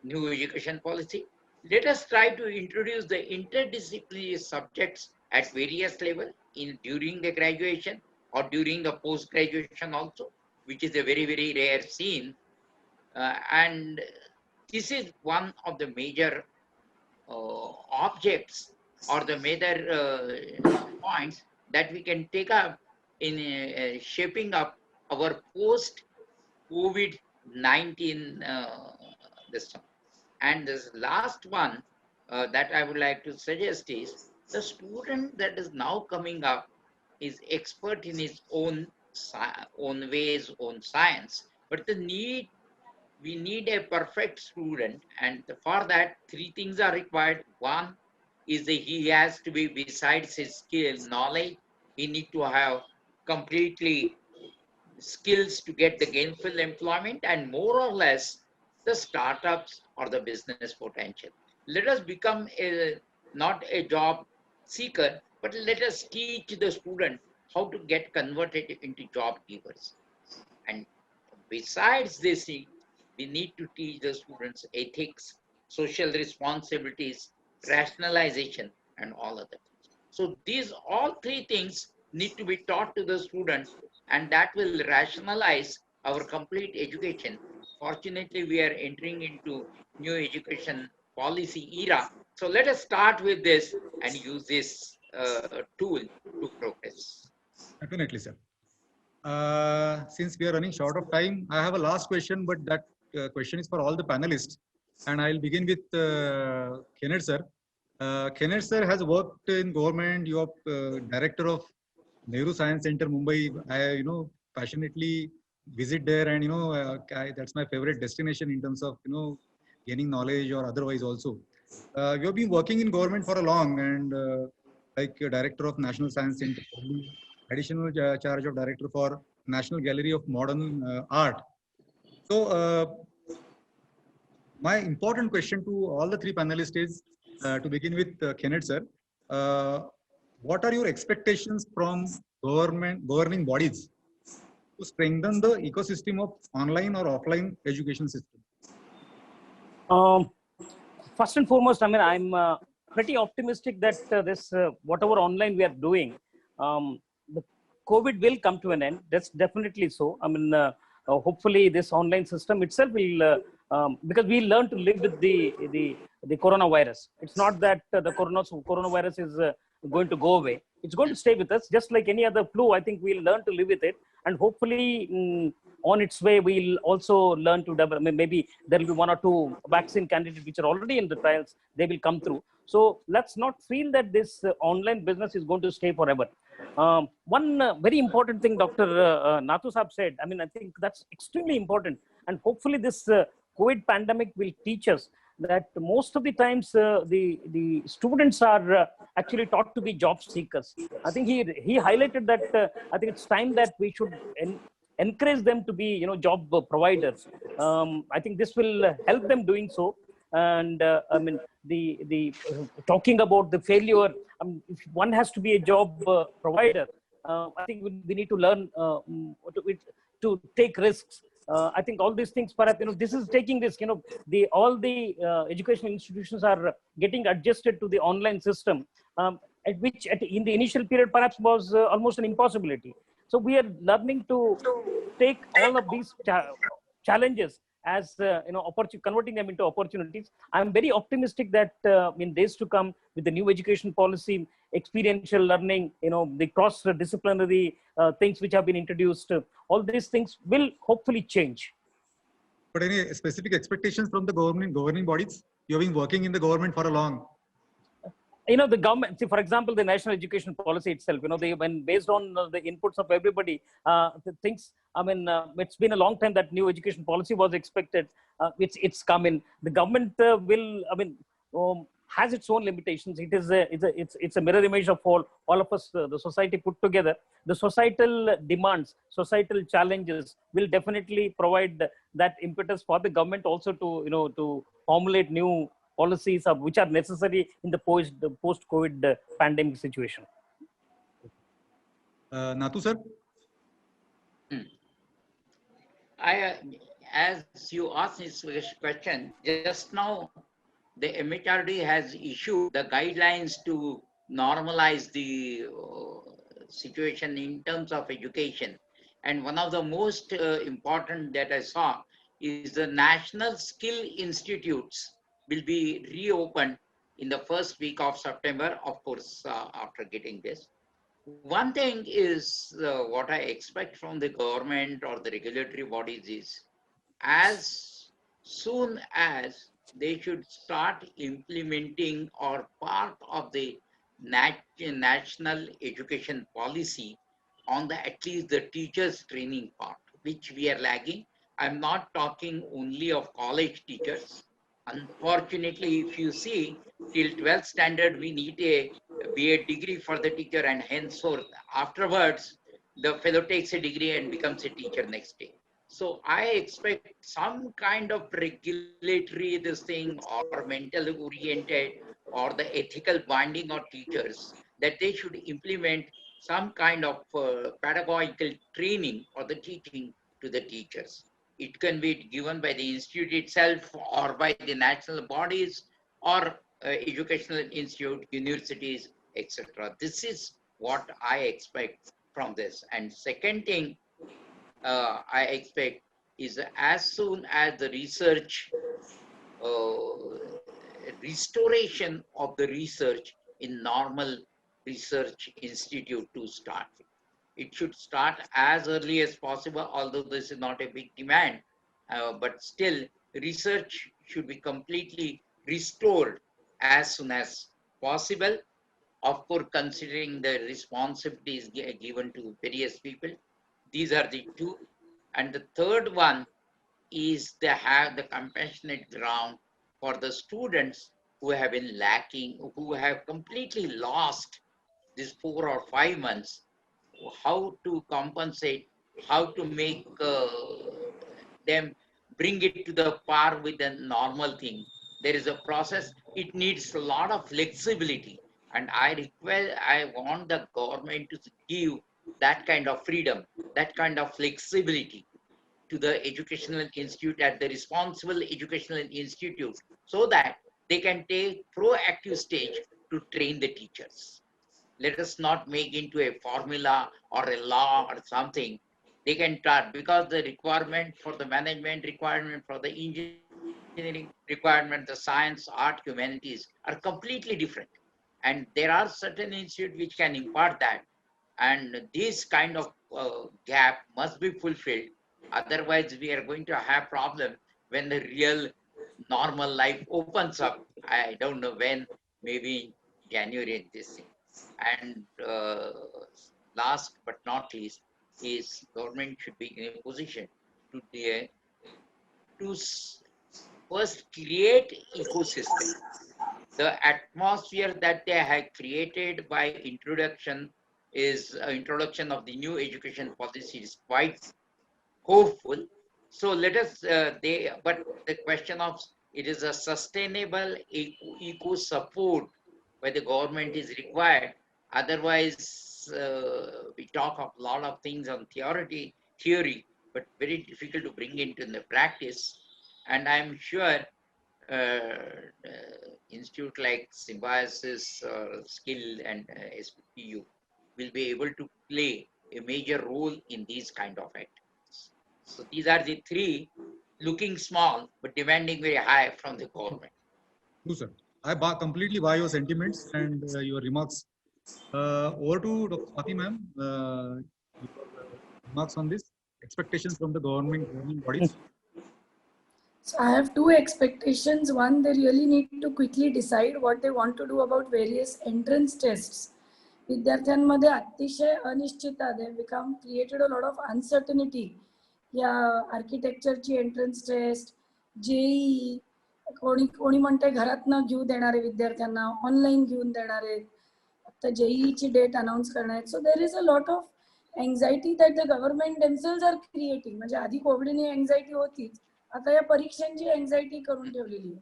new education policy. Let us try to introduce the interdisciplinary subjects at various levels during the graduation or during the post-graduation also, which is a very, very rare scene. And this is one of the major objects or the major points that we can take up in shaping up our post-COVID-19 system. And this last one that I would like to suggest is the student that is now coming up is expert in his own ways, own science, but the need we need a perfect student, and for that, three things are required. One is that he has to be, besides his skill, knowledge, he need to have completely skills to get the gainful employment, and more or less the startups or the business potential. Let us become not a job seeker, but let us teach the student how to get converted into job givers. And besides this, we need to teach the students ethics, social responsibilities, rationalization, and all other things. So these all three things need to be taught to the student, and that will rationalize our complete education. Fortunately, we are entering into new education policy era. So let us start with this and use this tool to progress. Definitely, sir. Since we are running short of time, I have a last question, but that question is for all the panelists. And I'll begin with Khened sir. Khened sir has worked in government. You are director of Nehru Science Center, Mumbai. I, passionately visit there, and that's my favorite destination in terms of gaining knowledge or otherwise also. You have been working in government for a long, and like director of National Science Center, additional charge of director for National Gallery of Modern Art. So my important question to all the three panelists is, to begin with Khened sir, what are your expectations from governing bodies to strengthen the ecosystem of online or offline education system? First and foremost, I mean, I'm pretty optimistic that this whatever online we are doing, the COVID will come to an end. That's definitely so. I mean, hopefully this online system itself will, because we learn to live with the coronavirus. It's not that the coronavirus is going to go away. It's going to stay with us, just like any other flu. I think we'll learn to live with it, and hopefully on its way, we'll also learn to develop. Maybe there will be one or two vaccine candidates which are already in the trials. They will come through. So let's not feel that this online business is going to stay forever. One very important thing Dr. Natu Saab said, I mean, I think that's extremely important. And hopefully this COVID pandemic will teach us that most of the times the students are actually taught to be job seekers. I think he highlighted that I think it's time that we should encourage them to be job providers. I think this will help them doing so. And I mean the talking about the failure, if one has to be a job provider, I think we need to learn to take risks. I think all these things, perhaps this is taking risk. All the educational institutions are getting adjusted to the online system, at which in the initial period perhaps was almost an impossibility. So we are learning to take all of these challenges as converting them into opportunities. I'm very optimistic that in days to come, with the new education policy, experiential learning, the cross-disciplinary things which have been introduced, all these things will hopefully change. But any specific expectations from the governing bodies? You've been working in the government for a long. The government, see, for example, the national education policy itself, when based on the inputs of everybody, things, I mean, it's been a long time that new education policy was expected. It's come in. The government will, I mean, has its own limitations. It's a mirror image of all of us, the society put together. The societal demands, societal challenges will definitely provide that impetus for the government also to, to formulate new policies which are necessary in the post-COVID pandemic situation. Natu sir? As you asked this question, just now the MHRD has issued the guidelines to normalize the situation in terms of education. And one of the most important that I saw is the National Skill Institutes will be reopened in the first week of September, of course, after getting this. One thing is what I expect from the government or the regulatory bodies is, as soon as they should start implementing or part of the national education policy on at least the teachers training part, which we are lagging. I'm not talking only of college teachers. Unfortunately, if you see, till 12th standard, we need a BA degree for the teacher, and henceforth, afterwards, the fellow takes a degree and becomes a teacher next day. So I expect some kind of regulatory this thing, or mental oriented, or the ethical binding of teachers, that they should implement some kind of pedagogical training or the teaching to the teachers. It can be given by the institute itself or by the national bodies or educational institute, universities, etc. This is what I expect from this. And second thing I expect is as soon as the research, restoration of the research in normal research institute to start. It should start as early as possible, although this is not a big demand, but still research should be completely restored as soon as possible. Of course, considering the responsibilities given to various people. These are the two. And the third one is they have the compassionate ground for the students who have been lacking, who have completely lost these 4 or 5 months, how to compensate, how to make them bring it to the par with the normal thing. There is a process. It needs a lot of flexibility. And I want the government to give that kind of freedom, that kind of flexibility to the educational institute at the responsible educational institute so that they can take proactive stage to train the teachers. Let us not make into a formula or a law or something. They can start because the requirement for the management, requirement for the engineering, requirement, the science, art, humanities are completely different. And there are certain institutes which can impart that. And this kind of gap must be fulfilled. Otherwise, we are going to have problem when the real normal life opens up. I don't know when, maybe January this thing. And last but not least, is government should be in a position to first create ecosystem. The atmosphere that they have created by introduction of the new education policy is quite hopeful. So let us but the question of it is a sustainable eco support by the government is required. Otherwise, we talk of a lot of things on theory, but very difficult to bring into the practice. And I'm sure institute like Symbiosis, Skill, and SPU will be able to play a major role in these kind of activities. So these are the three, looking small but demanding very high from the government. True, sir. I completely buy your sentiments and your remarks. Over to Dr. Swati ma'am. Remarks on this, expectations from the governing bodies. So I have two expectations. One, they really need to quickly decide what they want to do about various entrance tests. विद्यार्थ्यांमध्ये अतिशय अनिश्चितता, they become created a lot of uncertainty. या आर्किटेक्चरची entrance test, JEE, कोणी म्हणते घरातनं घेऊ देणारे विद्यार्थ्यांना, ऑनलाईन घेऊन देणारे, आता जेईची डेट अनाउन्स करणार. So there is a lot of anxiety that the government themselves are creating. म्हणजे आधी कोविडने एन्झायटी होतीच, आता या परीक्षांची एन्झायटी करून ठेवलेली आहे.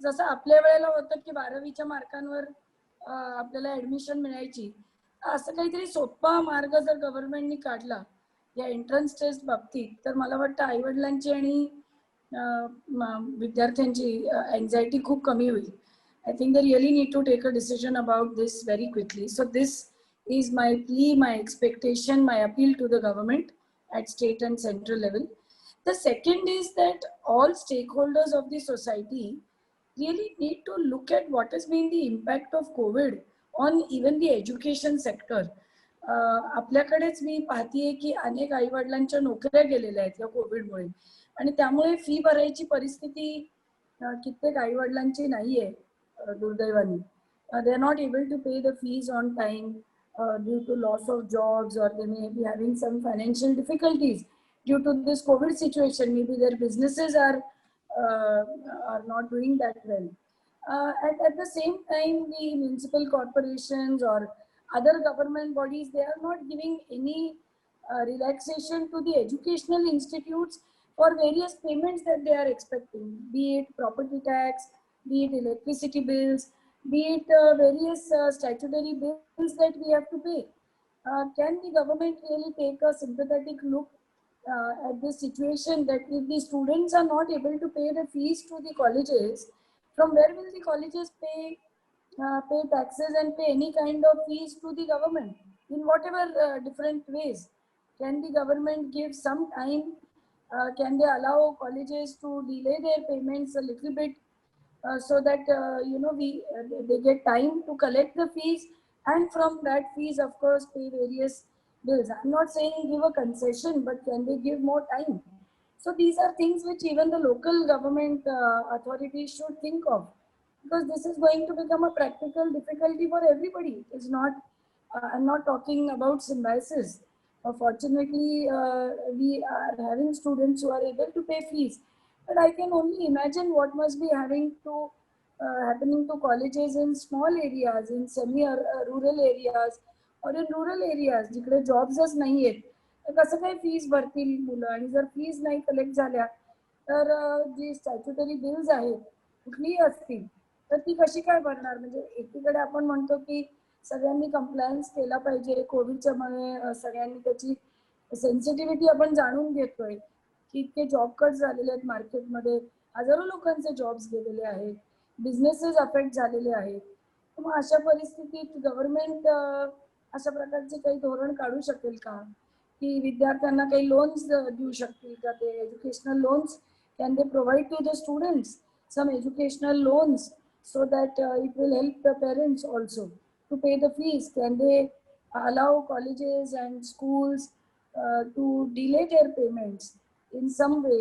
जसं आपल्या वेळेला होतं की 12वीच्या मार्कांवर आपल्याला ऍडमिशन मिळायची, असं काहीतरी सोपा मार्ग जर गव्हर्नमेंटनी काढला या एंट्रन्स टेस्ट बाबतीत, तर मला वाटतं आईवडिलांची आणि विद्यार्थ्यांची एन्झायटी खूप कमी होईल. I think they really need to take a decision about this very quickly. So this is my plea, my expectation, my appeal to the government at state and central level. The second is that all stakeholders of the society really need to look at what has been the impact of COVID on even the education sector. आपल्याकडेच मी पाहतीये की अनेक आईवडिलांच्या नोकऱ्या गेलेल्या आहेत या कोविडमुळे, आणि त्यामुळे फी भरायची परिस्थिती कित्येक आईवडिलांची नाहीये दुर्दैवाने. They are not able to pay the fees on time due to loss of jobs, or they may be having some financial difficulties. due to this COVID situation, maybe their businesses are not doing that well. At the same time, the municipal corporations or other government bodies, they are not giving any relaxation to the educational institutes for various payments that they are expecting, be it property tax, be it electricity bills, be it various statutory bills that we have to pay. Can the government really take a sympathetic look at this situation, that if the students are not able to pay the fees to the colleges, from where will the colleges pay taxes and pay any kind of fees to the government in whatever different ways? Can the government give some time? Can they allow colleges to delay their payments a little bit so that they get time to collect the fees, and from that fees, of course, pay various bills? I'm not saying give a concession, but can they give more time? So these are things which even the local government authorities should think of, because this is going to become a practical difficulty for everybody. It's not, I'm not talking about Symbiosis. Fortunately, we are having students who are able to pay fees, but I can only imagine what must be having to happening to colleges in small areas, in semi-rural areas, or in rural areas, जिकडे jobsच नाही आहेत. तर कसं काय fees भरतील मुलं, आणि जर fees नाही collect झाल्या तर जी statutory bills आहेत कुठलीही असतील तर ती कशी काय भरणार? म्हणजे एकीकडे आपण म्हणतो की सगळ्यांनी compliance केला पाहिजे, कोविडच्या मुळे सगळ्यांनी त्याची सेन्सिटिव्हिटी आपण जाणून घेतोय की इतके जॉब कट झालेले आहेत मार्केटमध्ये, हजारो लोकांचे जॉब्स गेलेले आहेत, बिझनेसेस अफेक्ट झालेले आहेत. मग अशा परिस्थितीत गव्हर्नमेंट अशा प्रकारचे काही धोरण काढू शकेल का, की विद्यार्थ्यांना काही लोन्स देऊ शकतील का? ते educational loans, can they provide to the students some educational loans so that it will help the parents also to pay the fees? Can they allow colleges and schools to delay their payments in some way,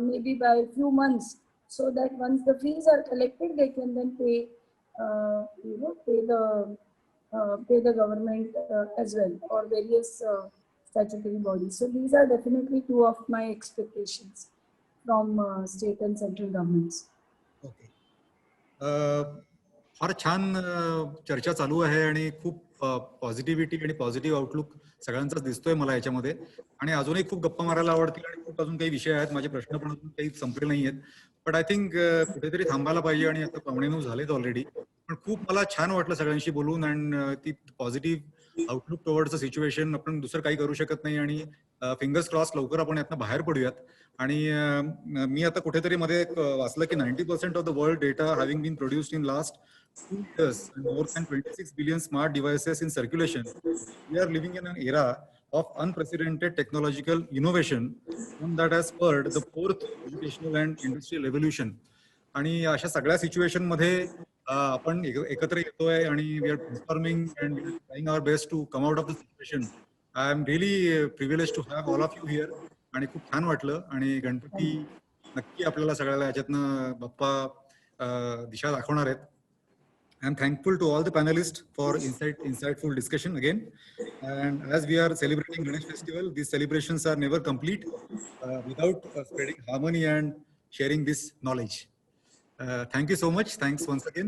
maybe by a few months, so that once the fees are collected, they can then pay pay the government as well, or various statutory bodies. So these are definitely two of my expectations from state and central governments. Okay, फार छान चर्चा चालू आहे आणि खूप positivity आणि positive outlook सगळ्यांचाच दिसतोय मला याच्यामध्ये. आणि अजूनही खूप गप्पा मारायला आवडतील आणि खूप अजून काही विषय आहेत. माझे प्रश्न पण अजून काही संपले नाही आहेत, बट आय थिंक कुठेतरी थांबायला पाहिजे. आणि आता 9:15 झालेत ऑलरेडी. पण खूप मला छान वाटलं सगळ्यांशी बोलून, अँड ती positive outlook towards the situation. आपण दुसरं काही करू शकत नाही आणि फिंगर्स क्रॉस लवकर आपण यातनं बाहेर पडूयात. आणि मी आता कुठेतरी मध्ये वाचलं की 90% of the world data having been produced in last 2 years and more than 26 billion smart devices in circulation, we are living in an era of unprecedented technological innovation, one that has spurred the 4th educational and industrial revolution. आणि अशा सगळ्या situation मध्ये आपण एकत्र येतोय आणि we are brainstorming and we are trying our best to come out of the situation. I am really privilege to have all of you here. आणि खूप छान वाटलं. आणि गणपती नक्की आपल्याला सगळ्याला याच्यातनं बाप्पा दिशा दाखवणार आहेत. I'm thankful to all the panelists for insightful discussion again. And as we are celebrating Ganesh festival, these celebrations are never complete without spreading harmony and sharing this knowledge. Thank you so much. Thanks once again.